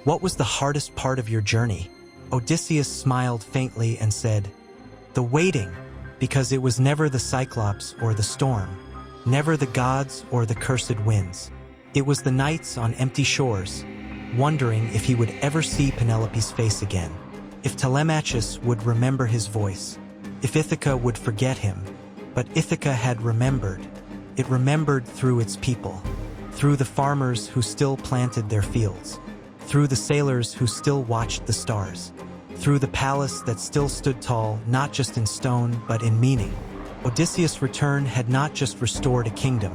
"What was the hardest part of your journey?" Odysseus smiled faintly and said, "The waiting, because it was never the Cyclops or the storm, never the gods or the cursed winds. It was the nights on empty shores, wondering if he would ever see Penelope's face again, if Telemachus would remember his voice, if Ithaca would forget him. But Ithaca had remembered. It remembered through its people. through the farmers who still planted their fields, through the sailors who still watched the stars, through the palace that still stood tall, not just in stone, but in meaning. Odysseus' return had not just restored a kingdom,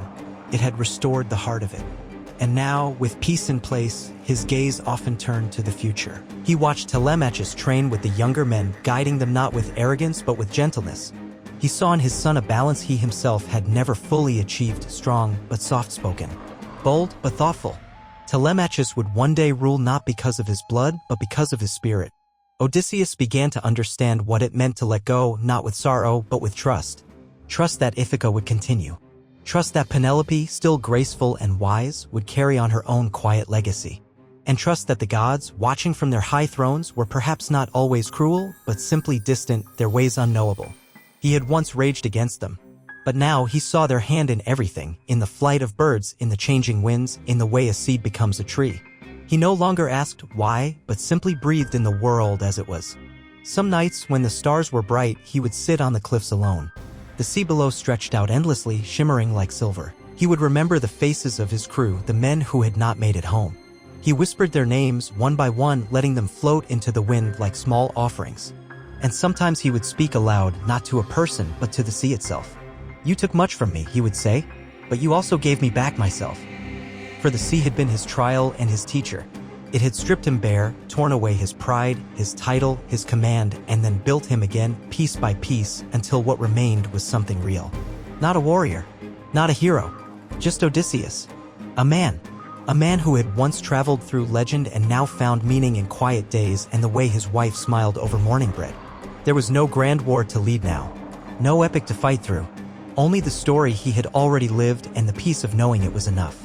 it had restored the heart of it. And now, with peace in place, his gaze often turned to the future. He watched Telemachus train with the younger men, guiding them not with arrogance but with gentleness. He saw in his son a balance he himself had never fully achieved, strong but soft-spoken, bold but thoughtful. Telemachus would one day rule not because of his blood but because of his spirit. Odysseus began to understand what it meant to let go, not with sorrow but with trust. Trust that Ithaca would continue. Trust that Penelope, still graceful and wise, would carry on her own quiet legacy. And trust that the gods, watching from their high thrones, were perhaps not always cruel, but simply distant, their ways unknowable. He had once raged against them, but now he saw their hand in everything, in the flight of birds, in the changing winds, in the way a seed becomes a tree. He no longer asked why, but simply breathed in the world as it was. Some nights, when the stars were bright, he would sit on the cliffs alone. The sea below stretched out endlessly, shimmering like silver. He would remember the faces of his crew, the men who had not made it home. He whispered their names, one by one, letting them float into the wind like small offerings. And sometimes he would speak aloud, not to a person, but to the sea itself. "You took much from me," he would say, "but you also gave me back myself." For the sea had been his trial and his teacher. It had stripped him bare, torn away his pride, his title, his command, and then built him again, piece by piece, until what remained was something real. Not a warrior, not a hero, just Odysseus. A man who had once traveled through legend and now found meaning in quiet days and the way his wife smiled over morning bread. There was no grand war to lead now, no epic to fight through, only the story he had already lived and the peace of knowing it was enough.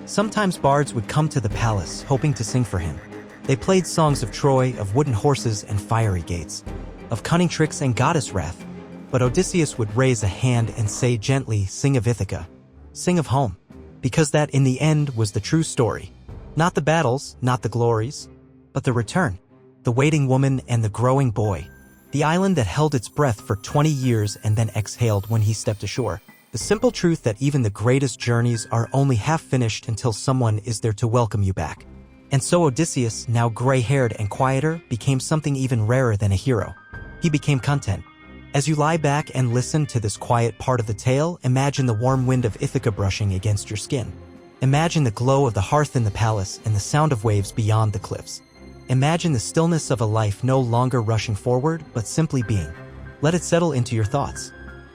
Sometimes bards would come to the palace, hoping to sing for him. They played songs of Troy, of wooden horses and fiery gates, of cunning tricks and goddess wrath. But Odysseus would raise a hand and say gently, "Sing of Ithaca, sing of home," because that in the end was the true story. Not the battles, not the glories, but the return, the waiting woman and the growing boy. The island that held its breath for 20 years and then exhaled when he stepped ashore. The simple truth that even the greatest journeys are only half finished until someone is there to welcome you back. And so Odysseus, now gray-haired and quieter, became something even rarer than a hero. He became content. As you lie back and listen to this quiet part of the tale, imagine the warm wind of Ithaca brushing against your skin. Imagine the glow of the hearth in the palace and the sound of waves beyond the cliffs. Imagine the stillness of a life no longer rushing forward, but simply being. Let it settle into your thoughts.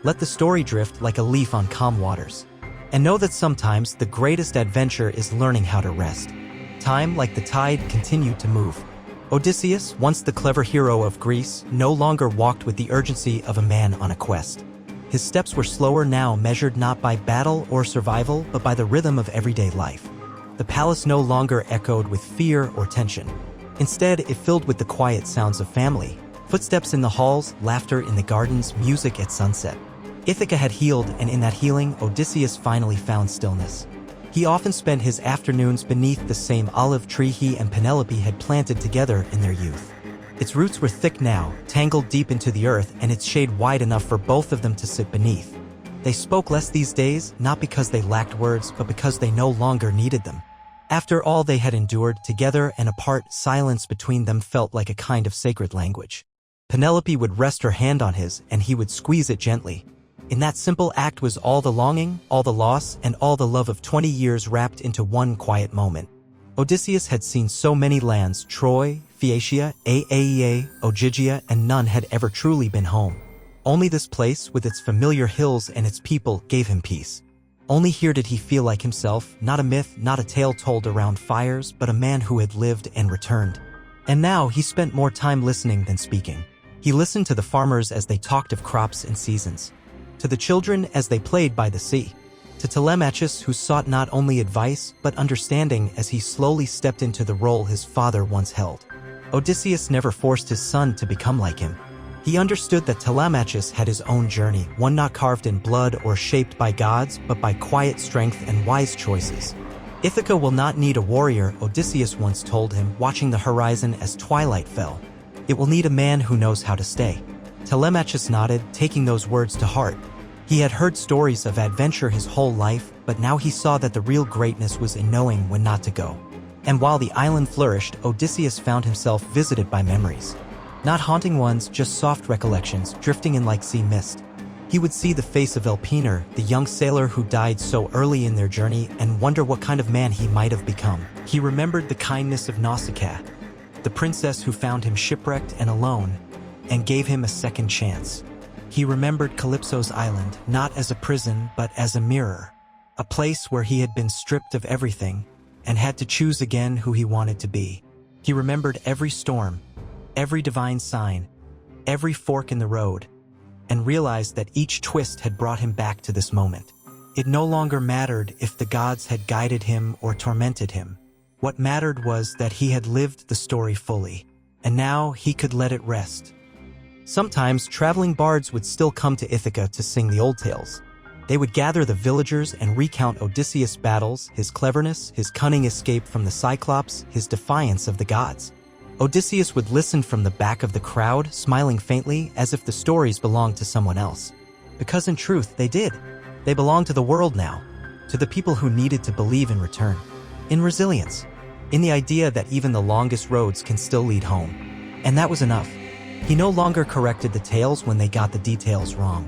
Let the story drift like a leaf on calm waters. And know that sometimes the greatest adventure is learning how to rest. Time, like the tide, continued to move. Odysseus, once the clever hero of Greece, no longer walked with the urgency of a man on a quest. His steps were slower now, measured not by battle or survival, but by the rhythm of everyday life. The palace no longer echoed with fear or tension. Instead, it filled with the quiet sounds of family. Footsteps in the halls, laughter in the gardens, music at sunset. Ithaca had healed, and in that healing, Odysseus finally found stillness. He often spent his afternoons beneath the same olive tree he and Penelope had planted together in their youth. Its roots were thick now, tangled deep into the earth, and its shade wide enough for both of them to sit beneath. They spoke less these days, not because they lacked words, but because they no longer needed them. After all they had endured, together and apart, silence between them felt like a kind of sacred language. Penelope would rest her hand on his, and he would squeeze it gently. In that simple act was all the longing, all the loss, and all the love of 20 years wrapped into one quiet moment. Odysseus had seen so many lands, Troy, Phaeacia, Aeaea, Ogygia, and none had ever truly been home. Only this place, with its familiar hills and its people, gave him peace. Only here did he feel like himself, not a myth, not a tale told around fires, but a man who had lived and returned. And now he spent more time listening than speaking. He listened to the farmers as they talked of crops and seasons, to the children as they played by the sea, to Telemachus who sought not only advice but understanding as he slowly stepped into the role his father once held. Odysseus never forced his son to become like him. He understood that Telemachus had his own journey, one not carved in blood or shaped by gods, but by quiet strength and wise choices. Ithaca will not need a warrior, Odysseus once told him, watching the horizon as twilight fell. It will need a man who knows how to stay. Telemachus nodded, taking those words to heart. He had heard stories of adventure his whole life, but now he saw that the real greatness was in knowing when not to go. And while the island flourished, Odysseus found himself visited by memories. Not haunting ones, just soft recollections, drifting in like sea mist. He would see the face of Elpenor, the young sailor who died so early in their journey, and wonder what kind of man he might have become. He remembered the kindness of Nausicaa, the princess who found him shipwrecked and alone, and gave him a second chance. He remembered Calypso's island, not as a prison, but as a mirror. A place where he had been stripped of everything, and had to choose again who he wanted to be. He remembered every storm, every divine sign, every fork in the road, and realized that each twist had brought him back to this moment. It no longer mattered if the gods had guided him or tormented him. What mattered was that he had lived the story fully, and now he could let it rest. Sometimes traveling bards would still come to Ithaca to sing the old tales. They would gather the villagers and recount Odysseus' battles, his cleverness, his cunning escape from the Cyclops, his defiance of the gods. Odysseus would listen from the back of the crowd, smiling faintly as if the stories belonged to someone else. Because in truth, they did. They belonged to the world now, to the people who needed to believe in return, in resilience, in the idea that even the longest roads can still lead home. And that was enough. He no longer corrected the tales when they got the details wrong.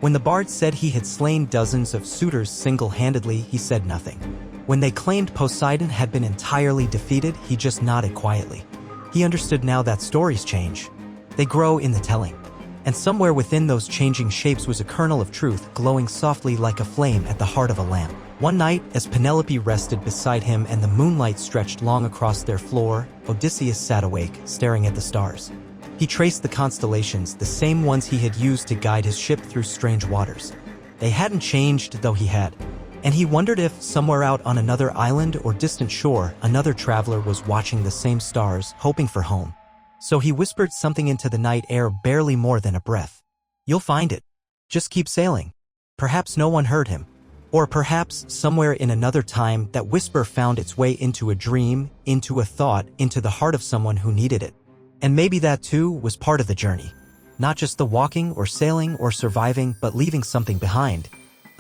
When the bard said he had slain dozens of suitors single-handedly, he said nothing. When they claimed Poseidon had been entirely defeated, he just nodded quietly. He understood now that stories change. They grow in the telling. And somewhere within those changing shapes was a kernel of truth, glowing softly like a flame at the heart of a lamp. One night, as Penelope rested beside him and the moonlight stretched long across their floor, Odysseus sat awake, staring at the stars. He traced the constellations, the same ones he had used to guide his ship through strange waters. They hadn't changed, though he had. And he wondered if, somewhere out on another island or distant shore, another traveler was watching the same stars, hoping for home. So he whispered something into the night air, barely more than a breath. "You'll find it. Just keep sailing." Perhaps no one heard him. Or perhaps, somewhere in another time, that whisper found its way into a dream, into a thought, into the heart of someone who needed it. And maybe that too was part of the journey. Not just the walking or sailing or surviving, but leaving something behind.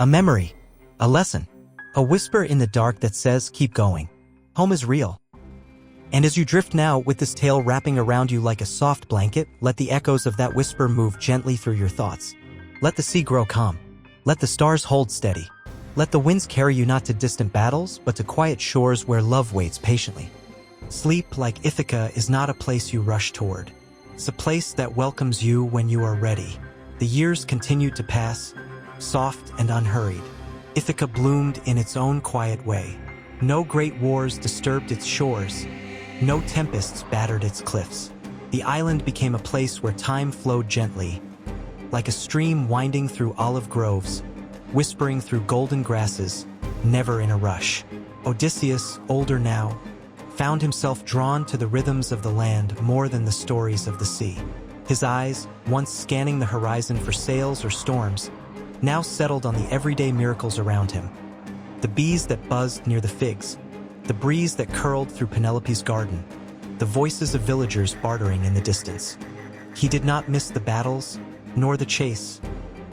A memory. A lesson. A whisper in the dark that says, keep going. Home is real. And as you drift now, with this tale wrapping around you like a soft blanket, let the echoes of that whisper move gently through your thoughts. Let the sea grow calm. Let the stars hold steady. Let the winds carry you not to distant battles, but to quiet shores where love waits patiently. Sleep, like Ithaca, is not a place you rush toward. It's a place that welcomes you when you are ready. The years continued to pass, soft and unhurried. Ithaca bloomed in its own quiet way. No great wars disturbed its shores. No tempests battered its cliffs. The island became a place where time flowed gently, like a stream winding through olive groves, whispering through golden grasses, never in a rush. Odysseus, older now, found himself drawn to the rhythms of the land more than the stories of the sea. His eyes, once scanning the horizon for sails or storms, now settled on the everyday miracles around him. The bees that buzzed near the figs, the breeze that curled through Penelope's garden, the voices of villagers bartering in the distance. He did not miss the battles, nor the chase,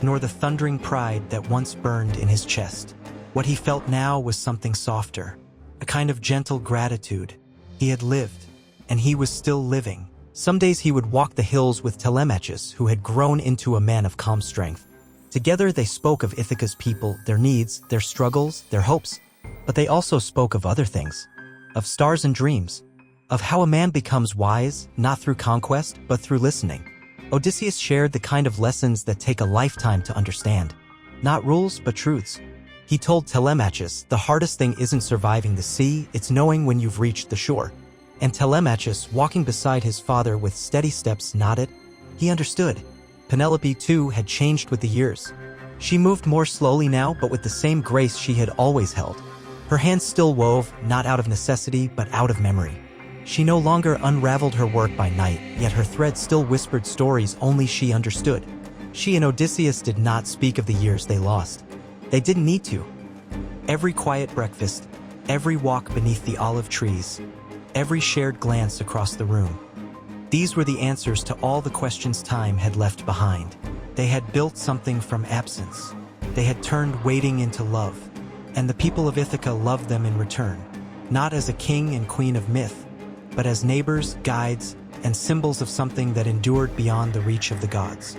nor the thundering pride that once burned in his chest. What he felt now was something softer, a kind of gentle gratitude. He had lived, and he was still living. Some days he would walk the hills with Telemachus, who had grown into a man of calm strength. Together they spoke of Ithaca's people, their needs, their struggles, their hopes. But they also spoke of other things, of stars and dreams, of how a man becomes wise, not through conquest, but through listening. Odysseus shared the kind of lessons that take a lifetime to understand. Not rules, but truths. He told Telemachus, the hardest thing isn't surviving the sea, it's knowing when you've reached the shore. And Telemachus, walking beside his father with steady steps, nodded. He understood. Penelope, too, had changed with the years. She moved more slowly now, but with the same grace she had always held. Her hands still wove, not out of necessity, but out of memory. She no longer unraveled her work by night, yet her thread still whispered stories only she understood. She and Odysseus did not speak of the years they lost. They didn't need to. Every quiet breakfast, every walk beneath the olive trees, every shared glance across the room. These were the answers to all the questions time had left behind. They had built something from absence. They had turned waiting into love. and the people of Ithaca loved them in return, not as a king and queen of myth, but as neighbors, guides, and symbols of something that endured beyond the reach of the gods.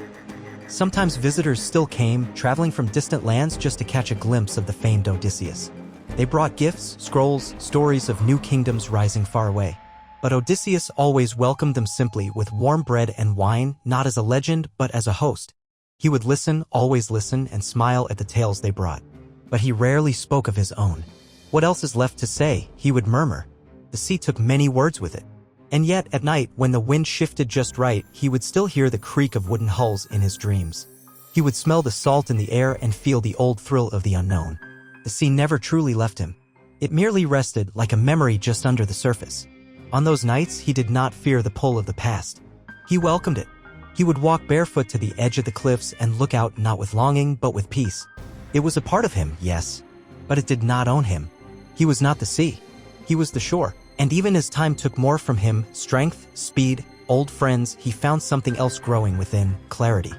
Sometimes visitors still came, traveling from distant lands just to catch a glimpse of the famed Odysseus. They brought gifts, scrolls, stories of new kingdoms rising far away. But Odysseus always welcomed them simply with warm bread and wine, not as a legend, but as a host. He would listen, always listen, and smile at the tales they brought. But he rarely spoke of his own. What else is left to say, he would murmur. The sea took many words with it. And yet, at night, when the wind shifted just right, he would still hear the creak of wooden hulls in his dreams. He would smell the salt in the air and feel the old thrill of the unknown. The sea never truly left him. It merely rested like a memory just under the surface. On those nights, he did not fear the pull of the past. He welcomed it. He would walk barefoot to the edge of the cliffs and look out not with longing but with peace. It was a part of him, yes, but it did not own him. He was not the sea. He was the shore. And even as time took more from him, strength, speed, old friends, he found something else growing within: clarity.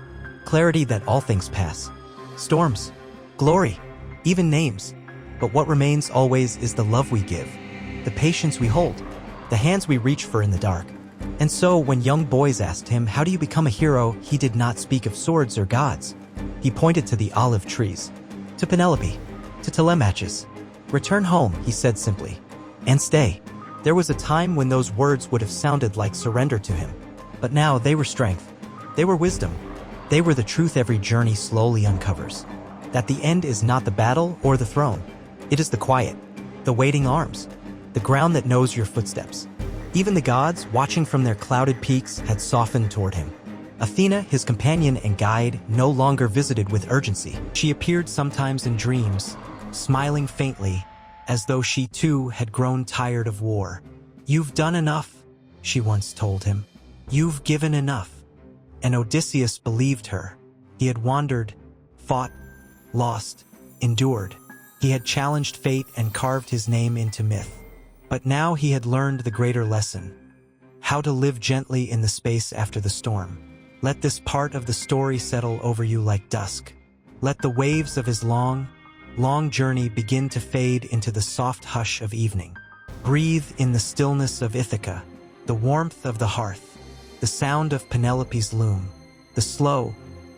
Clarity that all things pass. Storms, glory, even names. But what remains always is the love we give, the patience we hold, the hands we reach for in the dark. And so, when young boys asked him, "How do you become a hero?" he did not speak of swords or gods. He pointed to the olive trees, to Penelope, to Telemachus. "Return home," he said simply, "and stay." There was a time when those words would have sounded like surrender to him. But now they were strength. They were wisdom. They were the truth every journey slowly uncovers. That the end is not the battle or the throne. It is the quiet, the waiting arms, the ground that knows your footsteps. Even the gods, watching from their clouded peaks, had softened toward him. Athena, his companion and guide, no longer visited with urgency. She appeared sometimes in dreams, smiling faintly, as though she too had grown tired of war. "You've done enough," she once told him. "You've given enough." And Odysseus believed her. He had wandered, fought, lost, endured. He had challenged fate and carved his name into myth. But now he had learned the greater lesson: how to live gently in the space after the storm. Let this part of the story settle over you like dusk. Let the waves of his long journey begin to fade into the soft hush of evening. Breathe in the stillness of Ithaca, the warmth of the hearth, the sound of Penelope's loom, the slow,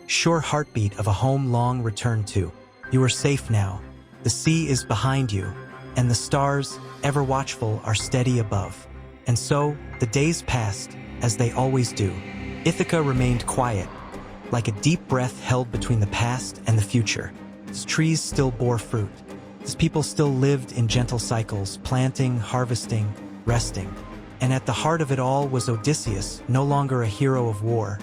sure heartbeat of a home long returned to. You are safe now. The sea is behind you, and the stars, ever watchful, are steady above. And so, the days passed, as they always do. Ithaca remained quiet, like a deep breath held between the past and the future. Its trees still bore fruit. Its people still lived in gentle cycles, planting, harvesting, resting. And at the heart of it all was Odysseus, no longer a hero of war,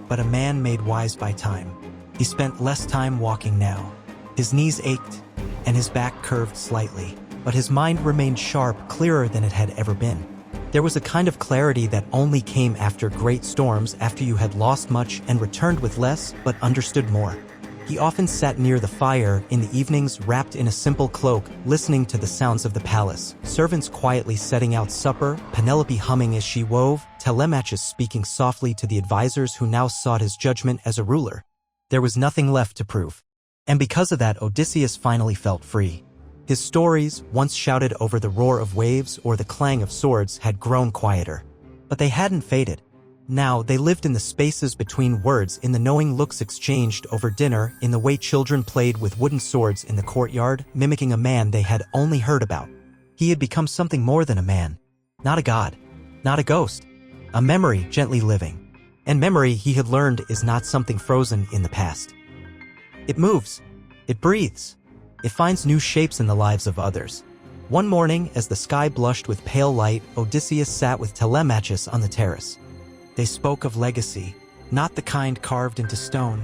but a man made wise by time. He spent less time walking now. His knees ached, and his back curved slightly, but his mind remained sharp, clearer than it had ever been. There was a kind of clarity that only came after great storms, after you had lost much and returned with less, but understood more. He often sat near the fire in the evenings, wrapped in a simple cloak, listening to the sounds of the palace, servants quietly setting out supper, Penelope humming as she wove, Telemachus speaking softly to the advisors who now sought his judgment as a ruler. There was nothing left to prove. And because of that, Odysseus finally felt free. His stories, once shouted over the roar of waves or the clang of swords, had grown quieter. But they hadn't faded. Now, they lived in the spaces between words, in the knowing looks exchanged over dinner, in the way children played with wooden swords in the courtyard, mimicking a man they had only heard about. He had become something more than a man. Not a god. Not a ghost. A memory gently living. And memory, he had learned, is not something frozen in the past. It moves. It breathes. It finds new shapes in the lives of others. One morning, as the sky blushed with pale light, Odysseus sat with Telemachus on the terrace. They spoke of legacy, not the kind carved into stone,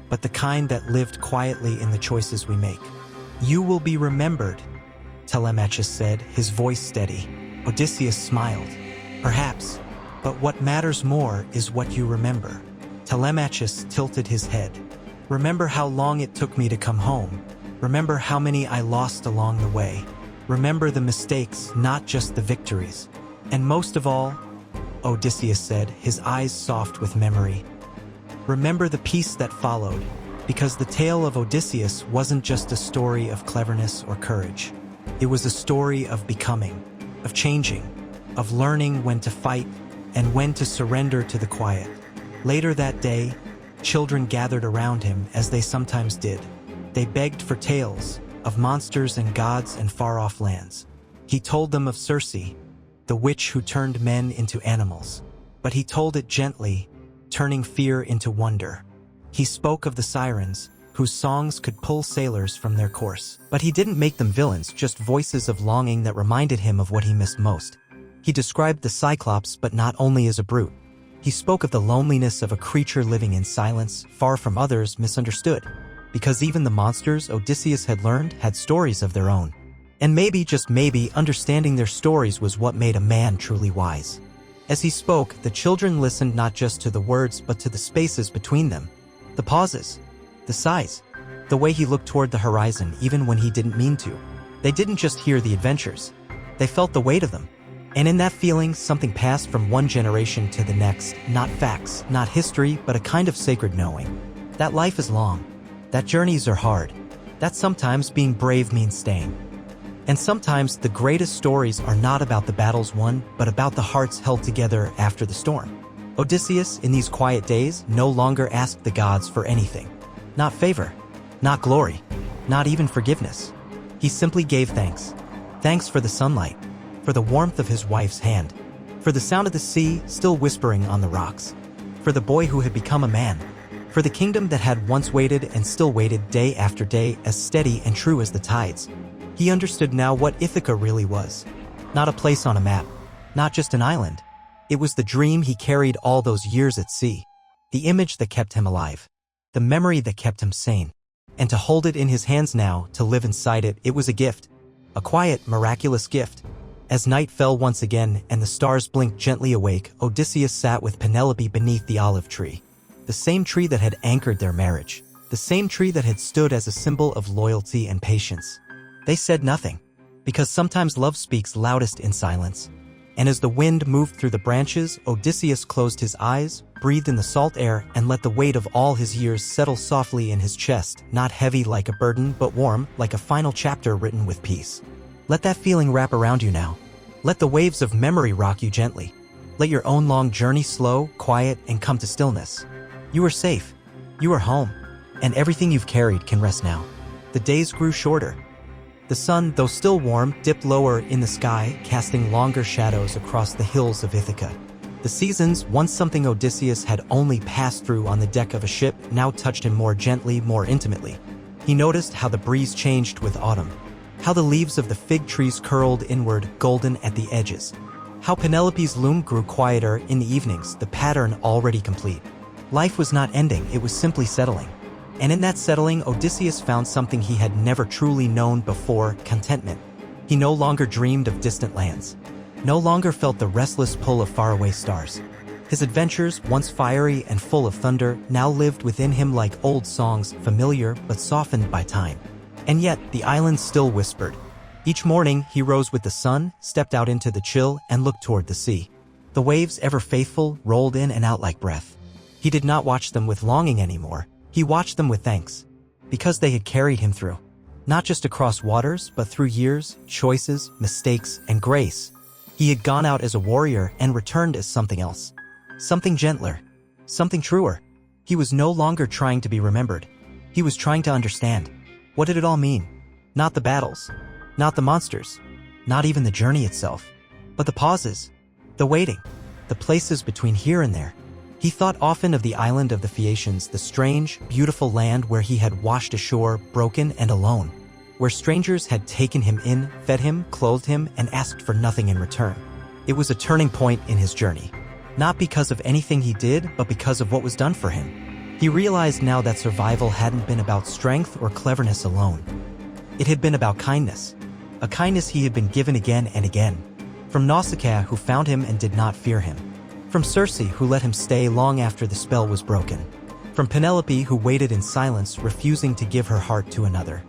but the kind that lived quietly in the choices we make. "You will be remembered," Telemachus said, his voice steady. Odysseus smiled. "Perhaps, but what matters more is what you remember." Telemachus tilted his head. "Remember how long it took me to come home. Remember how many I lost along the way. Remember the mistakes, not just the victories. And most of all," Odysseus said, his eyes soft with memory, "remember the peace that followed, Because the tale of Odysseus wasn't just a story of cleverness or courage. It was a story of becoming, of changing, of learning when to fight and when to surrender to the quiet. Later that day, children gathered around him as they sometimes did. They begged for tales of monsters and gods and far-off lands. He told them of Circe, the witch who turned men into animals. But he told it gently, turning fear into wonder. He spoke of the sirens, whose songs could pull sailors from their course. But he didn't make them villains, just voices of longing that reminded him of what he missed most. He described the Cyclops, but not only as a brute. He spoke of the loneliness of a creature living in silence, far from others, misunderstood. Because even the monsters Odysseus had learned had stories of their own. And maybe, just maybe, understanding their stories was what made a man truly wise. As he spoke, the children listened not just to the words but to the spaces between them. The pauses, the sighs, the way he looked toward the horizon even when he didn't mean to. They didn't just hear the adventures. They felt the weight of them. And in that feeling, something passed from one generation to the next, not facts, not history, but a kind of sacred knowing. That life is long. That journeys are hard. That sometimes being brave means staying. And sometimes the greatest stories are not about the battles won, but about the hearts held together after the storm. Odysseus, in these quiet days, no longer asked the gods for anything. Not favor, not glory, not even forgiveness. He simply gave thanks. Thanks for the sunlight, for the warmth of his wife's hand, for the sound of the sea still whispering on the rocks, for the boy who had become a man, for the kingdom that had once waited and still waited day after day, as steady and true as the tides. He understood now what Ithaca really was. Not a place on a map, not just an island. It was the dream he carried all those years at sea. The image that kept him alive. The memory that kept him sane. And to hold it in his hands now, to live inside it, it was a gift. A quiet, miraculous gift. As night fell once again and the stars blinked gently awake, Odysseus sat with Penelope beneath the olive tree. The same tree that had anchored their marriage. The same tree that had stood as a symbol of loyalty and patience. They said nothing, because sometimes love speaks loudest in silence. And as the wind moved through the branches, Odysseus closed his eyes, breathed in the salt air, and let the weight of all his years settle softly in his chest, not heavy like a burden, but warm, like a final chapter written with peace. Let that feeling wrap around you now. Let the waves of memory rock you gently. Let your own long journey slow, quiet, and come to stillness. You are safe. You are home. And everything you've carried can rest now. The days grew shorter. The sun, though still warm, dipped lower in the sky, casting longer shadows across the hills of Ithaca. The seasons, once something Odysseus had only passed through on the deck of a ship, now touched him more gently, more intimately. He noticed how the breeze changed with autumn, how the leaves of the fig trees curled inward, golden at the edges, how Penelope's loom grew quieter in the evenings, the pattern already complete. Life was not ending, it was simply settling. And in that settling, Odysseus found something he had never truly known before: contentment. He no longer dreamed of distant lands, no longer felt the restless pull of faraway stars. His adventures, once fiery and full of thunder, now lived within him like old songs, familiar but softened by time. And yet, the island still whispered. Each morning, he rose with the sun, stepped out into the chill, and looked toward the sea. The waves, ever faithful, rolled in and out like breath. He did not watch them with longing anymore. He watched them with thanks, because they had carried him through. Not just across waters, but through years, choices, mistakes, and grace. He had gone out as a warrior and returned as something else. Something gentler. Something truer. He was no longer trying to be remembered. He was trying to understand. What did it all mean? Not the battles. Not the monsters. Not even the journey itself. But the pauses. The waiting. The places between here and there. He thought often of the island of the Phaeacians, the strange, beautiful land where he had washed ashore, broken and alone, where strangers had taken him in, fed him, clothed him, and asked for nothing in return. It was a turning point in his journey, not because of anything he did, but because of what was done for him. He realized now that survival hadn't been about strength or cleverness alone. It had been about kindness, a kindness he had been given again and again, from Nausicaa, who found him and did not fear him. From Circe, who let him stay long after the spell was broken. From Penelope, who waited in silence, refusing to give her heart to another.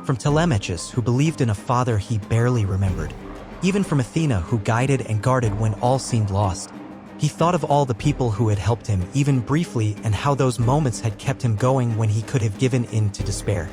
From Telemachus, who believed in a father he barely remembered. Even from Athena, who guided and guarded when all seemed lost. He thought of all the people who had helped him, even briefly, and how those moments had kept him going when he could have given in to despair.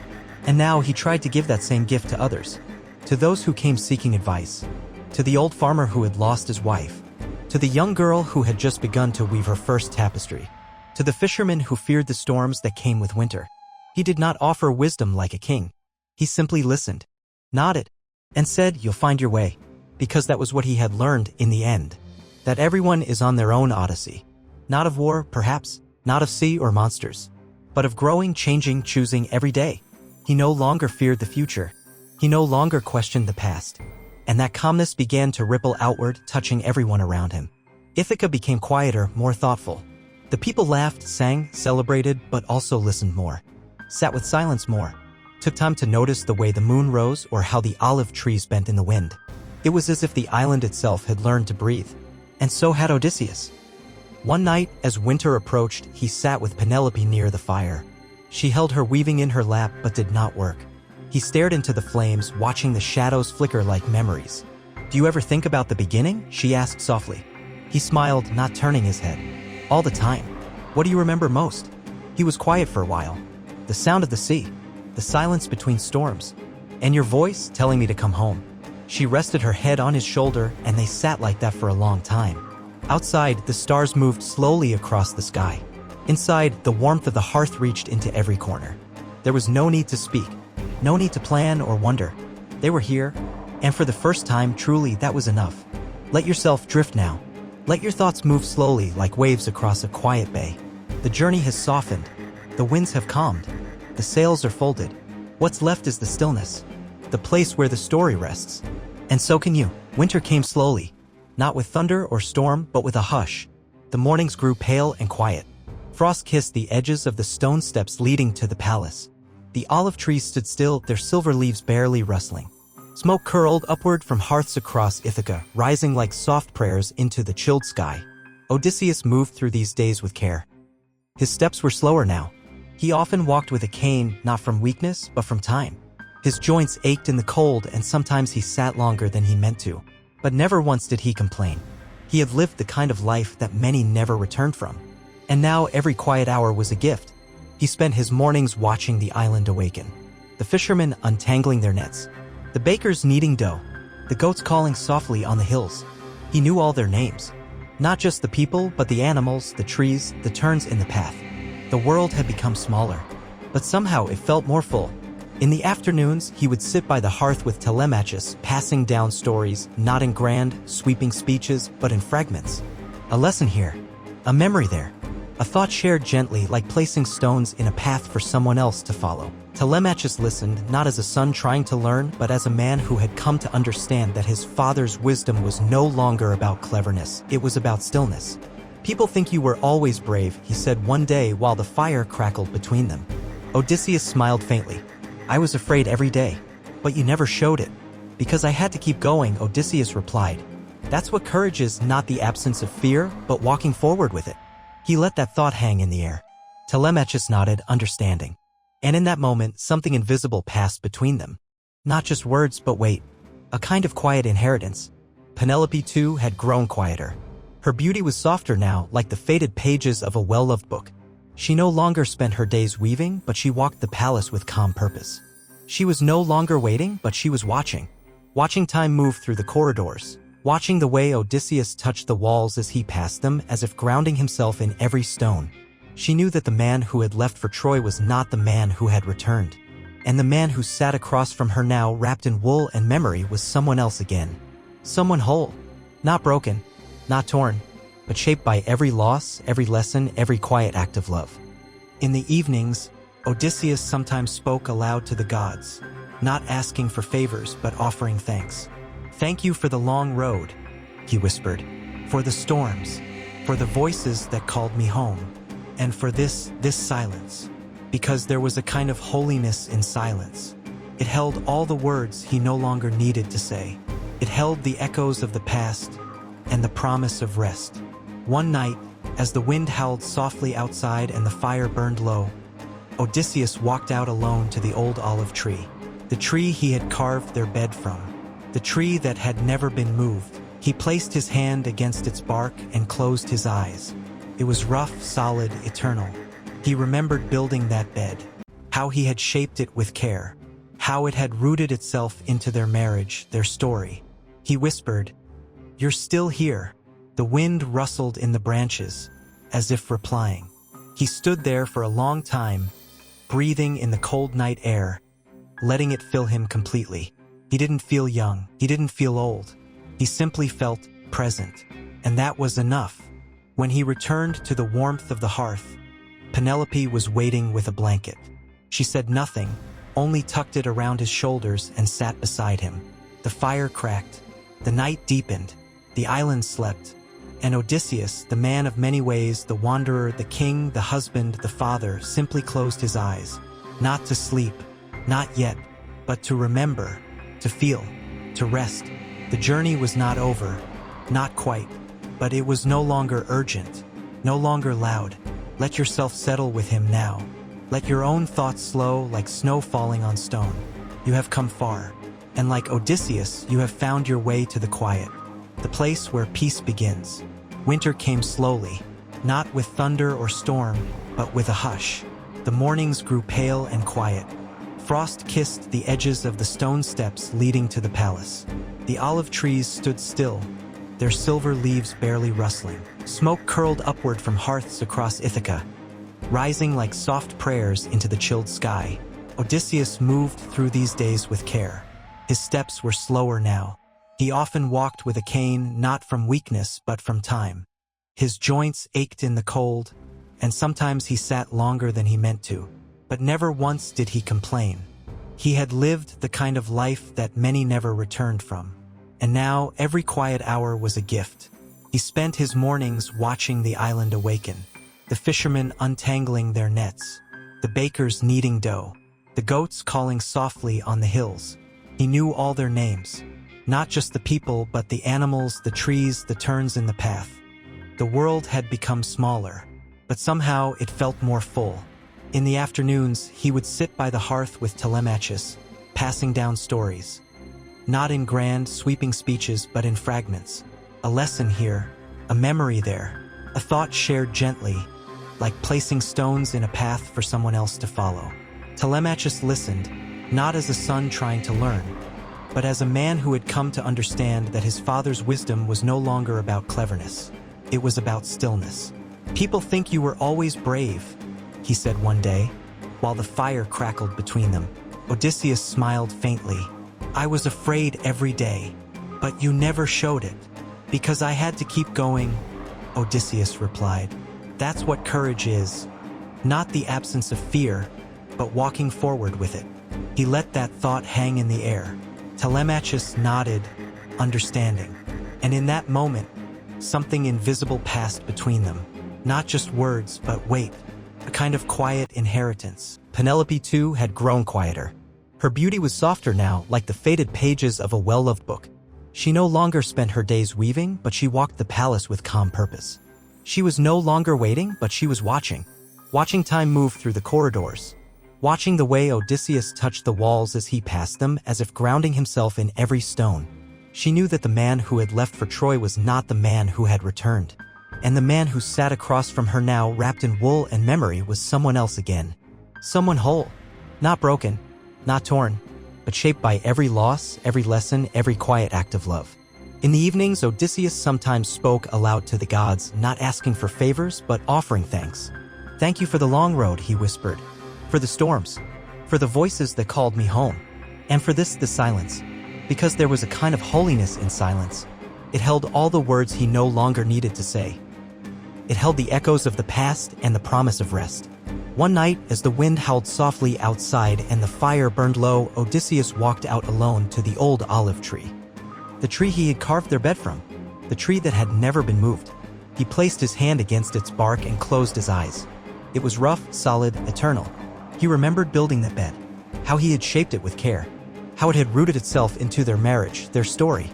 And now he tried to give that same gift to others. To those who came seeking advice. To the old farmer who had lost his wife. To the young girl who had just begun to weave her first tapestry. To the fisherman who feared the storms that came with winter. He did not offer wisdom like a king. He simply listened, nodded, and said, "You'll find your way," because that was what he had learned in the end. That everyone is on their own Odyssey. Not of war, perhaps, not of sea or monsters, but of growing, changing, choosing every day. He no longer feared the future. He no longer questioned the past. And that calmness began to ripple outward, touching everyone around him. Ithaca became quieter, more thoughtful. The people laughed, sang, celebrated, but also listened more. Sat with silence more. Took time to notice the way the moon rose or how the olive trees bent in the wind. It was as if the island itself had learned to breathe. And so had Odysseus. One night, as winter approached, he sat with Penelope near the fire. She held her weaving in her lap but did not work. He stared into the flames, watching the shadows flicker like memories. "Do you ever think about the beginning?" she asked softly. He smiled, not turning his head. "All the time. What do you remember most?" He was quiet for a while. "The sound of the sea. The silence between storms. And your voice telling me to come home." She rested her head on his shoulder, and they sat like that for a long time. Outside, the stars moved slowly across the sky. Inside, the warmth of the hearth reached into every corner. There was no need to speak, no need to plan or wonder. They were here, and for the first time, truly, that was enough. Let yourself drift now. Let your thoughts move slowly like waves across a quiet bay. The journey has softened. The winds have calmed. The sails are folded. What's left is the stillness, the place where the story rests. And so can you. Winter came slowly, not with thunder or storm, but with a hush. The mornings grew pale and quiet. Frost kissed the edges of the stone steps leading to the palace. The olive trees stood still, their silver leaves barely rustling. Smoke curled upward from hearths across Ithaca, rising like soft prayers into the chilled sky. Odysseus moved through these days with care. His steps were slower now. He often walked with a cane, not from weakness, but from time. His joints ached in the cold, and sometimes he sat longer than he meant to. But never once did he complain. He had lived the kind of life that many never returned from. And now every quiet hour was a gift. He spent his mornings watching the island awaken. The fishermen untangling their nets. The bakers kneading dough. The goats calling softly on the hills. He knew all their names. Not just the people, but the animals, the trees, the turns in the path. The world had become smaller. But somehow it felt more full. In the afternoons, he would sit by the hearth with Telemachus, passing down stories, not in grand, sweeping speeches, but in fragments. A lesson here. A memory there. A thought shared gently, like placing stones in a path for someone else to follow. Telemachus listened, not as a son trying to learn, but as a man who had come to understand that his father's wisdom was no longer about cleverness, it was about stillness. "People think you were always brave," he said one day while the fire crackled between them. Odysseus smiled faintly. "I was afraid every day, but you never showed it." "Because I had to keep going," Odysseus replied. "That's what courage is, not the absence of fear, but walking forward with it." He let that thought hang in the air. Telemachus nodded, understanding. And in that moment, something invisible passed between them. Not just words, but weight. A kind of quiet inheritance. Penelope, too, had grown quieter. Her beauty was softer now, like the faded pages of a well-loved book. She no longer spent her days weaving, but she walked the palace with calm purpose. She was no longer waiting, but she was watching. Watching time move through the corridors. Watching the way Odysseus touched the walls as he passed them, as if grounding himself in every stone. She knew that the man who had left for Troy was not the man who had returned. And the man who sat across from her now, wrapped in wool and memory, was someone else again. Someone whole. Not broken. Not torn. But shaped by every loss, every lesson, every quiet act of love. In the evenings, Odysseus sometimes spoke aloud to the gods, not asking for favors, but offering thanks. "Thank you for the long road," he whispered, "for the storms, for the voices that called me home, and for this silence." Because there was a kind of holiness in silence. It held all the words he no longer needed to say. It held the echoes of the past and the promise of rest. One night, as the wind howled softly outside and the fire burned low, Odysseus walked out alone to the old olive tree, the tree he had carved their bed from, the tree that had never been moved. He placed his hand against its bark and closed his eyes. It was rough, solid, eternal. He remembered building that bed, how he had shaped it with care, how it had rooted itself into their marriage, their story. He whispered, "You're still here." The wind rustled in the branches, as if replying. He stood there for a long time, breathing in the cold night air, letting it fill him completely. He didn't feel young. He didn't feel old. He simply felt present. And that was enough. When he returned to the warmth of the hearth, Penelope was waiting with a blanket. She said nothing, only tucked it around his shoulders and sat beside him. The fire cracked. The night deepened. The island slept. And Odysseus, the man of many ways, the wanderer, the king, the husband, the father, simply closed his eyes. Not to sleep, not yet, but to remember, to feel, to rest. The journey was not over, not quite, but it was no longer urgent, no longer loud. Let yourself settle with him now. Let your own thoughts slow like snow falling on stone. You have come far, and like Odysseus, you have found your way to the quiet, the place where peace begins. Winter came slowly, not with thunder or storm, but with a hush. The mornings grew pale and quiet. Frost kissed the edges of the stone steps leading to the palace. The olive trees stood still, their silver leaves barely rustling. Smoke curled upward from hearths across Ithaca, rising like soft prayers into the chilled sky. Odysseus moved through these days with care. His steps were slower now. He often walked with a cane, not from weakness but from time. His joints ached in the cold, and sometimes he sat longer than he meant to. But never once did he complain. He had lived the kind of life that many never returned from. And now every quiet hour was a gift. He spent his mornings watching the island awaken, the fishermen untangling their nets, the bakers kneading dough, the goats calling softly on the hills. He knew all their names, not just the people but the animals, the trees, the turns in the path. The world had become smaller, but somehow it felt more full. In the afternoons, he would sit by the hearth with Telemachus, passing down stories. Not in grand, sweeping speeches, but in fragments. A lesson here, a memory there, a thought shared gently, like placing stones in a path for someone else to follow. Telemachus listened, not as a son trying to learn, but as a man who had come to understand that his father's wisdom was no longer about cleverness. It was about stillness. "People think you were always brave," he said one day, while the fire crackled between them. Odysseus smiled faintly. "I was afraid every day, but you never showed it, because I had to keep going," Odysseus replied. "That's what courage is. Not the absence of fear, but walking forward with it." He let that thought hang in the air. Telemachus nodded, understanding. And in that moment, something invisible passed between them. Not just words, but weight. A kind of quiet inheritance. Penelope, too, had grown quieter. Her beauty was softer now, like the faded pages of a well-loved book. She no longer spent her days weaving, but she walked the palace with calm purpose. She was no longer waiting, but she was watching. Watching time move through the corridors. Watching the way Odysseus touched the walls as he passed them, as if grounding himself in every stone. She knew that the man who had left for Troy was not the man who had returned. And the man who sat across from her now, wrapped in wool and memory, was someone else again. Someone whole. Not broken. Not torn. But shaped by every loss, every lesson, every quiet act of love. In the evenings, Odysseus sometimes spoke aloud to the gods, not asking for favors, but offering thanks. "Thank you for the long road," he whispered. "For the storms. For the voices that called me home. And for this, the silence. Because there was a kind of holiness in silence. It held all the words he no longer needed to say. It held the echoes of the past and the promise of rest." One night, as the wind howled softly outside and the fire burned low, Odysseus walked out alone to the old olive tree. The tree he had carved their bed from. The tree that had never been moved. He placed his hand against its bark and closed his eyes. It was rough, solid, eternal. He remembered building that bed. How he had shaped it with care. How it had rooted itself into their marriage, their story.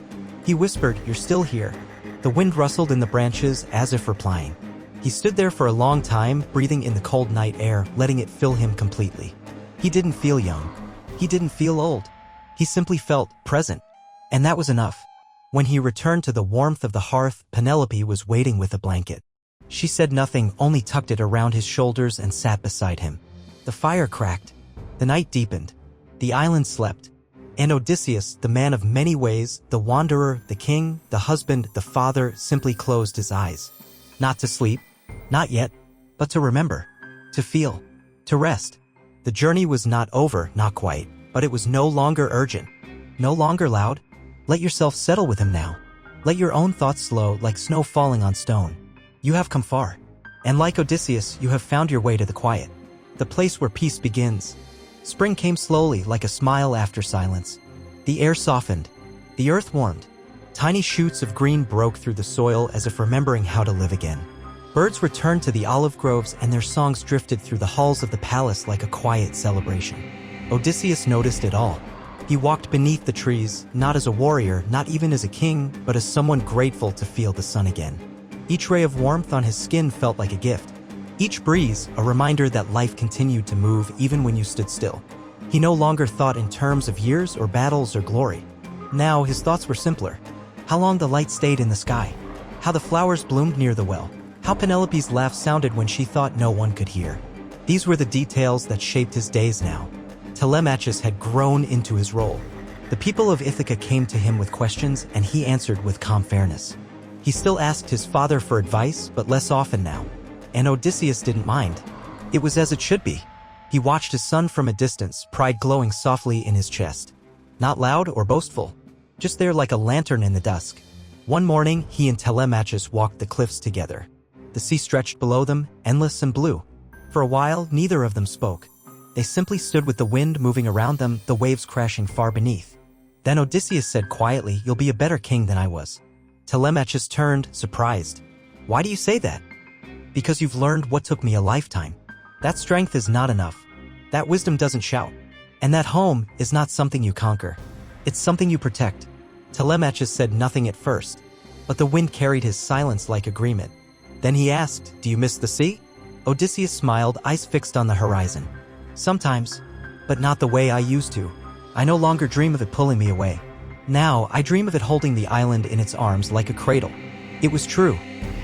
He whispered, "You're still here." The wind rustled in the branches as if replying. He stood there for a long time, breathing in the cold night air, letting it fill him completely. He didn't feel young. He didn't feel old. He simply felt present. And that was enough. When he returned to the warmth of the hearth, Penelope was waiting with a blanket. She said nothing, only tucked it around his shoulders and sat beside him. The fire cracked. The night deepened. The island slept. And Odysseus, the man of many ways, the wanderer, the king, the husband, the father, simply closed his eyes. Not to sleep, not yet, but to remember, to feel, to rest. The journey was not over, not quite, but it was no longer urgent, no longer loud. Let yourself settle with him now. Let your own thoughts slow like snow falling on stone. You have come far. And like Odysseus, you have found your way to the quiet, the place where peace begins. Spring came slowly, like a smile after silence. The air softened. The earth warmed. Tiny shoots of green broke through the soil as if remembering how to live again. Birds returned to the olive groves and their songs drifted through the halls of the palace like a quiet celebration. Odysseus noticed it all. He walked beneath the trees, not as a warrior, not even as a king, but as someone grateful to feel the sun again. Each ray of warmth on his skin felt like a gift. Each breeze, a reminder that life continued to move even when you stood still. He no longer thought in terms of years or battles or glory. Now his thoughts were simpler. How long the light stayed in the sky. How the flowers bloomed near the well. How Penelope's laugh sounded when she thought no one could hear. These were the details that shaped his days now. Telemachus had grown into his role. The people of Ithaca came to him with questions and he answered with calm fairness. He still asked his father for advice, but less often now. And Odysseus didn't mind. It was as it should be. He watched his son from a distance, pride glowing softly in his chest. Not loud or boastful, just there like a lantern in the dusk. One morning, he and Telemachus walked the cliffs together. The sea stretched below them, endless and blue. For a while, neither of them spoke. They simply stood with the wind moving around them, the waves crashing far beneath. Then Odysseus said quietly, "You'll be a better king than I was." Telemachus turned, surprised. "Why do you say that?" "Because you've learned what took me a lifetime. That strength is not enough. That wisdom doesn't shout. And that home is not something you conquer. It's something you protect." Telemachus said nothing at first, but the wind carried his silence like agreement. Then he asked, "Do you miss the sea?" Odysseus smiled, eyes fixed on the horizon. "Sometimes, but not the way I used to. I no longer dream of it pulling me away. Now, I dream of it holding the island in its arms like a cradle." It was true.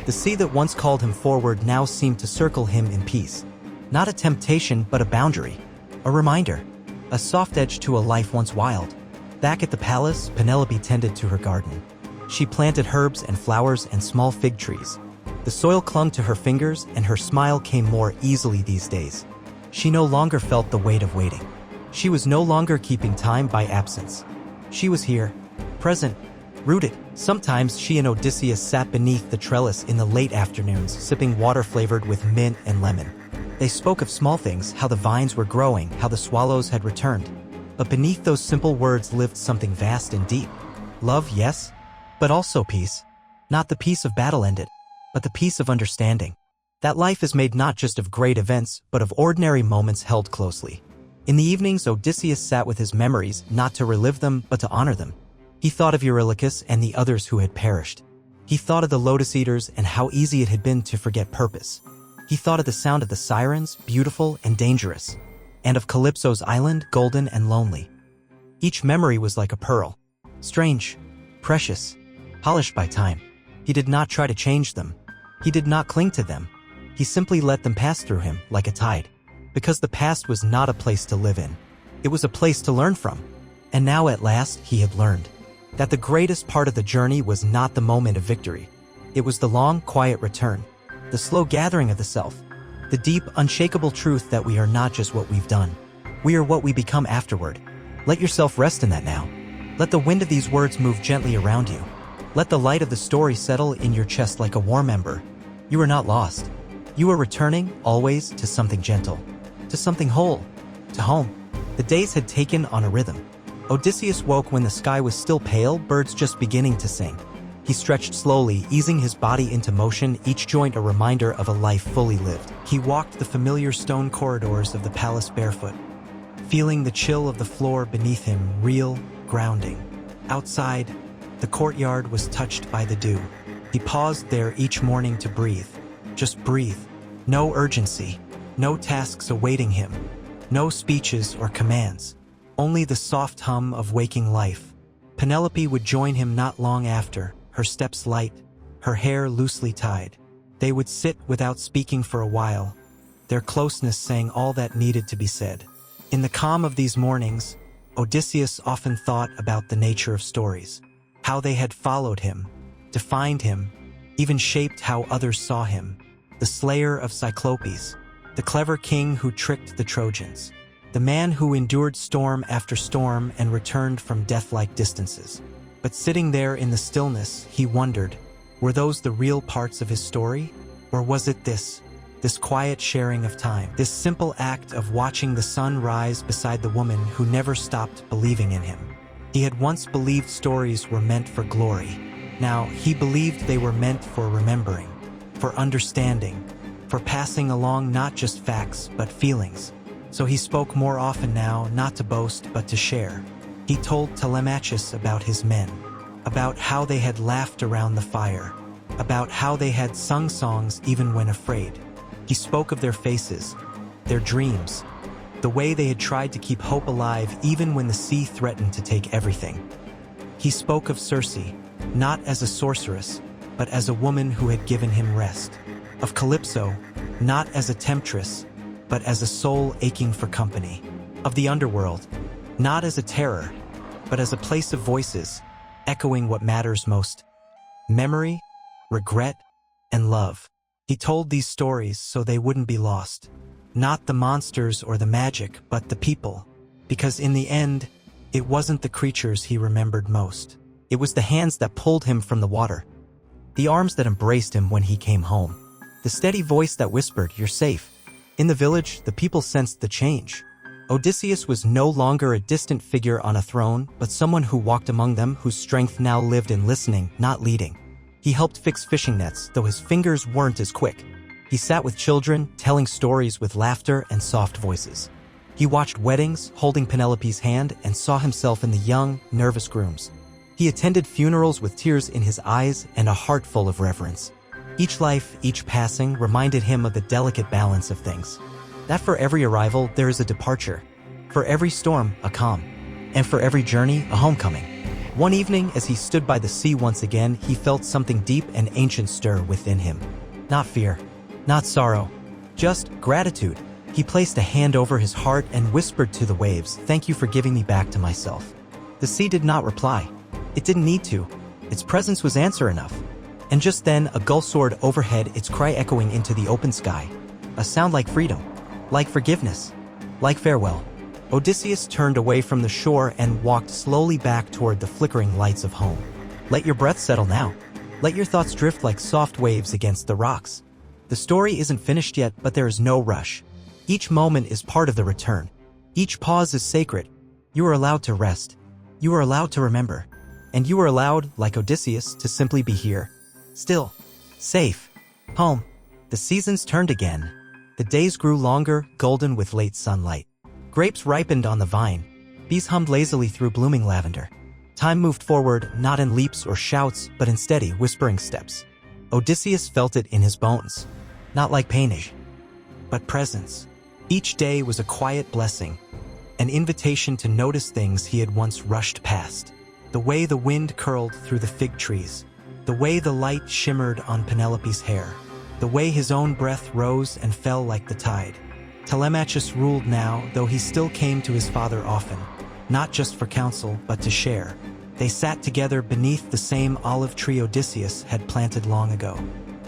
The sea that once called him forward now seemed to circle him in peace. Not a temptation, but a boundary. A reminder. A soft edge to a life once wild. Back at the palace, Penelope tended to her garden. She planted herbs and flowers and small fig trees. The soil clung to her fingers and her smile came more easily these days. She no longer felt the weight of waiting. She was no longer keeping time by absence. She was here, present, rooted. Sometimes she and Odysseus sat beneath the trellis in the late afternoons, sipping water flavored with mint and lemon. They spoke of small things, how the vines were growing, how the swallows had returned. But beneath those simple words lived something vast and deep. Love, yes, but also peace. Not the peace of battle ended, but the peace of understanding. That life is made not just of great events, but of ordinary moments held closely. In the evenings, Odysseus sat with his memories, not to relive them, but to honor them. He thought of Eurylochus and the others who had perished. He thought of the lotus eaters and how easy it had been to forget purpose. He thought of the sound of the sirens, beautiful and dangerous, and of Calypso's island, golden and lonely. Each memory was like a pearl, strange, precious, polished by time. He did not try to change them. He did not cling to them. He simply let them pass through him like a tide. Because the past was not a place to live in. It was a place to learn from. And now at last he had learned that the greatest part of the journey was not the moment of victory. It was the long, quiet return, the slow gathering of the self, the deep, unshakable truth that we are not just what we've done. We are what we become afterward. Let yourself rest in that now. Let the wind of these words move gently around you. Let the light of the story settle in your chest like a warm ember. You are not lost. You are returning, always, to something gentle, to something whole, to home. The days had taken on a rhythm. Odysseus woke when the sky was still pale, birds just beginning to sing. He stretched slowly, easing his body into motion, each joint a reminder of a life fully lived. He walked the familiar stone corridors of the palace barefoot, feeling the chill of the floor beneath him, real, grounding. Outside, the courtyard was touched by the dew. He paused there each morning to breathe. Just breathe. No urgency. No tasks awaiting him. No speeches or commands. Only the soft hum of waking life. Penelope would join him not long after, her steps light, her hair loosely tied. They would sit without speaking for a while, their closeness saying all that needed to be said. In the calm of these mornings, Odysseus often thought about the nature of stories, how they had followed him, defined him, even shaped how others saw him. The slayer of Cyclops, the clever king who tricked the Trojans, the man who endured storm after storm and returned from death-like distances. But sitting there in the stillness, he wondered, were those the real parts of his story? Or was it this quiet sharing of time, this simple act of watching the sun rise beside the woman who never stopped believing in him? He had once believed stories were meant for glory. Now, he believed they were meant for remembering, for understanding, for passing along not just facts but feelings. So he spoke more often now, not to boast but to share. He told Telemachus about his men, about how they had laughed around the fire, about how they had sung songs even when afraid. He spoke of their faces, their dreams, the way they had tried to keep hope alive even when the sea threatened to take everything. He spoke of Circe, not as a sorceress, but as a woman who had given him rest. Of Calypso, not as a temptress, but as a soul aching for company. Of the underworld, not as a terror, but as a place of voices, echoing what matters most: memory, regret, and love. He told these stories so they wouldn't be lost. Not the monsters or the magic, but the people. Because in the end, it wasn't the creatures he remembered most. It was the hands that pulled him from the water, the arms that embraced him when he came home, the steady voice that whispered, "You're safe." In the village, the people sensed the change. Odysseus was no longer a distant figure on a throne, but someone who walked among them, whose strength now lived in listening, not leading. He helped fix fishing nets, though his fingers weren't as quick. He sat with children, telling stories with laughter and soft voices. He watched weddings, holding Penelope's hand, and saw himself in the young, nervous grooms. He attended funerals with tears in his eyes and a heart full of reverence. Each life, each passing, reminded him of the delicate balance of things. That for every arrival, there is a departure. For every storm, a calm. And for every journey, a homecoming. One evening, as he stood by the sea once again, he felt something deep and ancient stir within him. Not fear, not sorrow, just gratitude. He placed a hand over his heart and whispered to the waves, "Thank you for giving me back to myself." The sea did not reply. It didn't need to. Its presence was answer enough. And just then, a gull soared overhead, its cry echoing into the open sky. A sound like freedom, like forgiveness, like farewell. Odysseus turned away from the shore and walked slowly back toward the flickering lights of home. Let your breath settle now. Let your thoughts drift like soft waves against the rocks. The story isn't finished yet, but there is no rush. Each moment is part of the return. Each pause is sacred. You are allowed to rest. You are allowed to remember. And you are allowed, like Odysseus, to simply be here. Still. Safe. Home. The seasons turned again. The days grew longer, golden with late sunlight. Grapes ripened on the vine. Bees hummed lazily through blooming lavender. Time moved forward, not in leaps or shouts, but in steady, whispering steps. Odysseus felt it in his bones. Not like pain, but presence. Each day was a quiet blessing, an invitation to notice things he had once rushed past. The way the wind curled through the fig trees, the way the light shimmered on Penelope's hair, the way his own breath rose and fell like the tide. Telemachus ruled now, though he still came to his father often, not just for counsel, but to share. They sat together beneath the same olive tree Odysseus had planted long ago.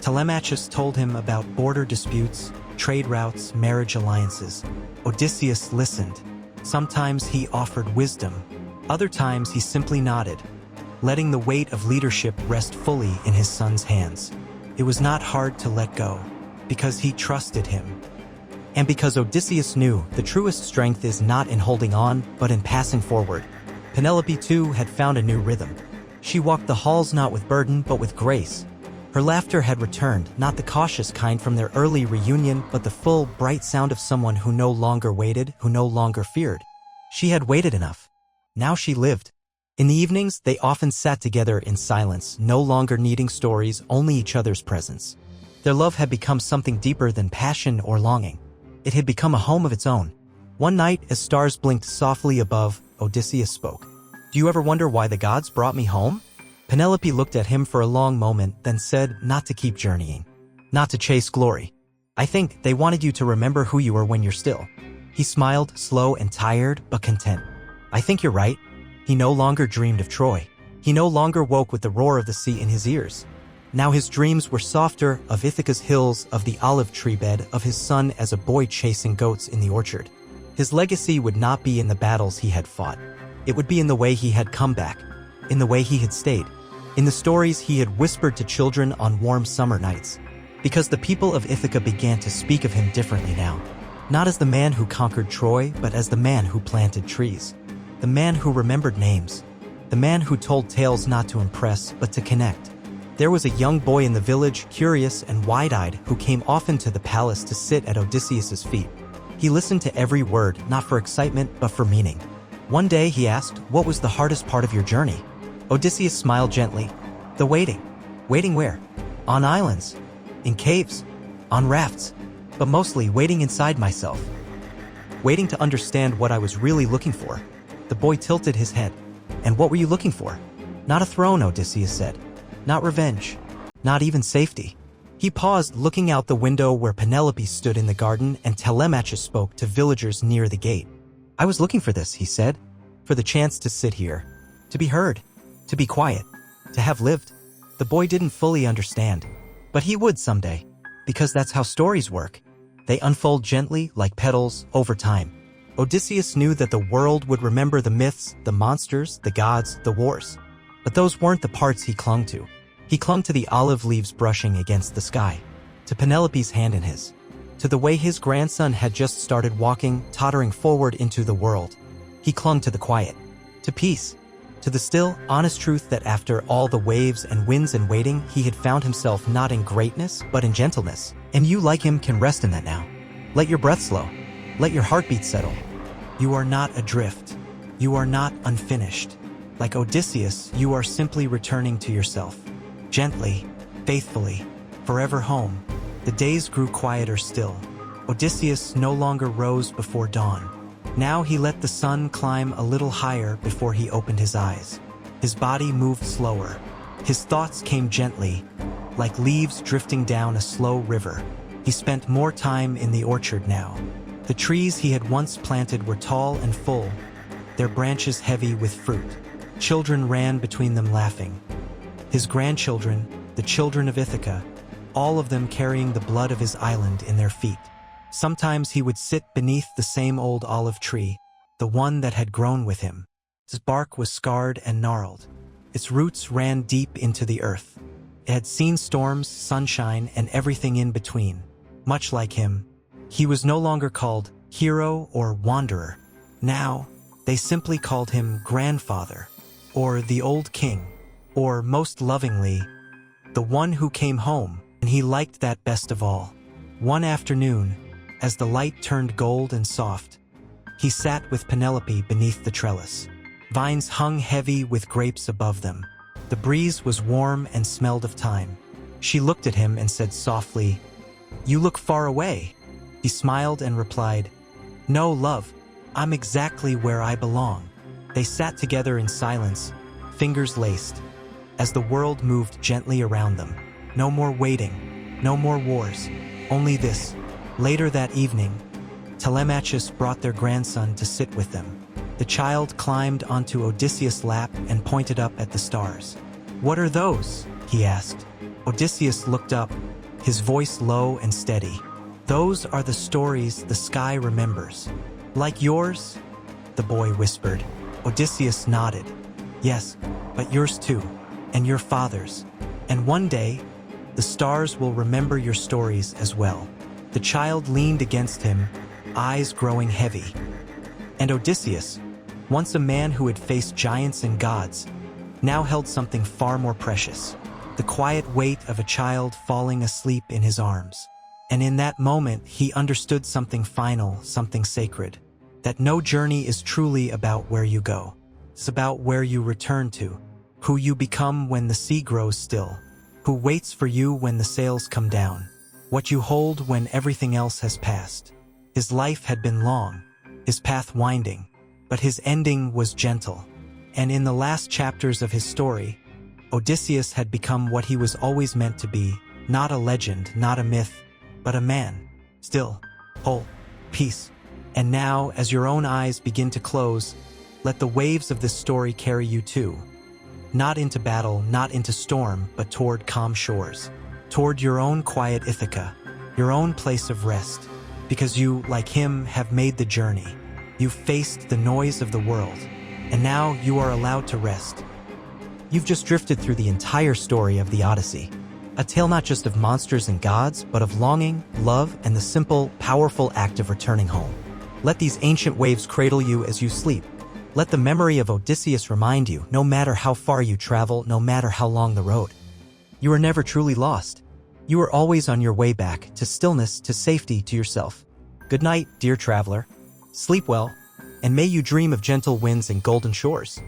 Telemachus told him about border disputes, trade routes, marriage alliances. Odysseus listened. Sometimes he offered wisdom. Other times he simply nodded, letting the weight of leadership rest fully in his son's hands. It was not hard to let go, because he trusted him. And because Odysseus knew the truest strength is not in holding on, but in passing forward. Penelope, too, had found a new rhythm. She walked the halls not with burden, but with grace. Her laughter had returned, not the cautious kind from their early reunion, but the full, bright sound of someone who no longer waited, who no longer feared. She had waited enough. Now she lived. In the evenings, they often sat together in silence, no longer needing stories, only each other's presence. Their love had become something deeper than passion or longing. It had become a home of its own. One night, as stars blinked softly above, Odysseus spoke. Do you ever wonder why the gods brought me home? Penelope looked at him for a long moment, then said, not to keep journeying. Not to chase glory. I think they wanted you to remember who you were when you're still. He smiled, slow and tired, but content. I think you're right. He no longer dreamed of Troy. He no longer woke with the roar of the sea in his ears. Now his dreams were softer, of Ithaca's hills, of the olive tree bed, of his son as a boy chasing goats in the orchard. His legacy would not be in the battles he had fought. It would be in the way he had come back, in the way he had stayed, in the stories he had whispered to children on warm summer nights. Because the people of Ithaca began to speak of him differently now. Not as the man who conquered Troy, but as the man who planted trees. The man who remembered names. The man who told tales not to impress, but to connect. There was a young boy in the village, curious and wide-eyed, who came often to the palace to sit at Odysseus's feet. He listened to every word, not for excitement, but for meaning. One day he asked, what was the hardest part of your journey? Odysseus smiled gently. The waiting. Waiting where? On islands. In caves. On rafts. But mostly waiting inside myself. Waiting to understand what I was really looking for. The boy tilted his head. And what were you looking for? Not a throne, Odysseus said. Not revenge. Not even safety. He paused, looking out the window where Penelope stood in the garden and Telemachus spoke to villagers near the gate. I was looking for this, he said. For the chance to sit here. To be heard. To be quiet. To have lived. The boy didn't fully understand. But he would someday. Because that's how stories work. They unfold gently, like petals, over time. Odysseus knew that the world would remember the myths, the monsters, the gods, the wars. But those weren't the parts he clung to. He clung to the olive leaves brushing against the sky. To Penelope's hand in his. To the way his grandson had just started walking, tottering forward into the world. He clung to the quiet. To peace. To the still, honest truth that after all the waves and winds and waiting, he had found himself not in greatness, but in gentleness. And you, like him, can rest in that now. Let your breath slow. Let your heartbeat settle. You are not adrift. You are not unfinished. Like Odysseus, you are simply returning to yourself. Gently, faithfully, forever home. The days grew quieter still. Odysseus no longer rose before dawn. Now he let the sun climb a little higher before he opened his eyes. His body moved slower. His thoughts came gently, like leaves drifting down a slow river. He spent more time in the orchard now. The trees he had once planted were tall and full, their branches heavy with fruit. Children ran between them laughing. His grandchildren, the children of Ithaca, all of them carrying the blood of his island in their feet. Sometimes he would sit beneath the same old olive tree, the one that had grown with him. Its bark was scarred and gnarled. Its roots ran deep into the earth. It had seen storms, sunshine, and everything in between. Much like him, he was no longer called hero or wanderer. Now, they simply called him grandfather, or the old king, or most lovingly, the one who came home, and he liked that best of all. One afternoon, as the light turned gold and soft, he sat with Penelope beneath the trellis. Vines hung heavy with grapes above them. The breeze was warm and smelled of thyme. She looked at him and said softly, "You look far away." He smiled and replied, "No, love, I'm exactly where I belong." They sat together in silence, fingers laced, as the world moved gently around them. No more waiting, no more wars, only this. Later that evening, Telemachus brought their grandson to sit with them. The child climbed onto Odysseus' lap and pointed up at the stars. "What are those?" he asked. Odysseus looked up, his voice low and steady. "Those are the stories the sky remembers." "Like yours?" the boy whispered. Odysseus nodded. "Yes, but yours too, and your father's. And one day, the stars will remember your stories as well." The child leaned against him, eyes growing heavy. And Odysseus, once a man who had faced giants and gods, now held something far more precious. The quiet weight of a child falling asleep in his arms. And in that moment, he understood something final, something sacred. That no journey is truly about where you go. It's about where you return to, who you become when the sea grows still, who waits for you when the sails come down, what you hold when everything else has passed. His life had been long, his path winding, but his ending was gentle. And in the last chapters of his story, Odysseus had become what he was always meant to be, not a legend, not a myth, but a man, still, whole, peace. And now, as your own eyes begin to close, let the waves of this story carry you too. Not into battle, not into storm, but toward calm shores. Toward your own quiet Ithaca, your own place of rest. Because you, like him, have made the journey. You've faced the noise of the world. And now you are allowed to rest. You've just drifted through the entire story of the Odyssey. A tale not just of monsters and gods, but of longing, love, and the simple, powerful act of returning home. Let these ancient waves cradle you as you sleep. Let the memory of Odysseus remind you, no matter how far you travel, no matter how long the road. You are never truly lost. You are always on your way back, to stillness, to safety, to yourself. Good night, dear traveler. Sleep well, and may you dream of gentle winds and golden shores.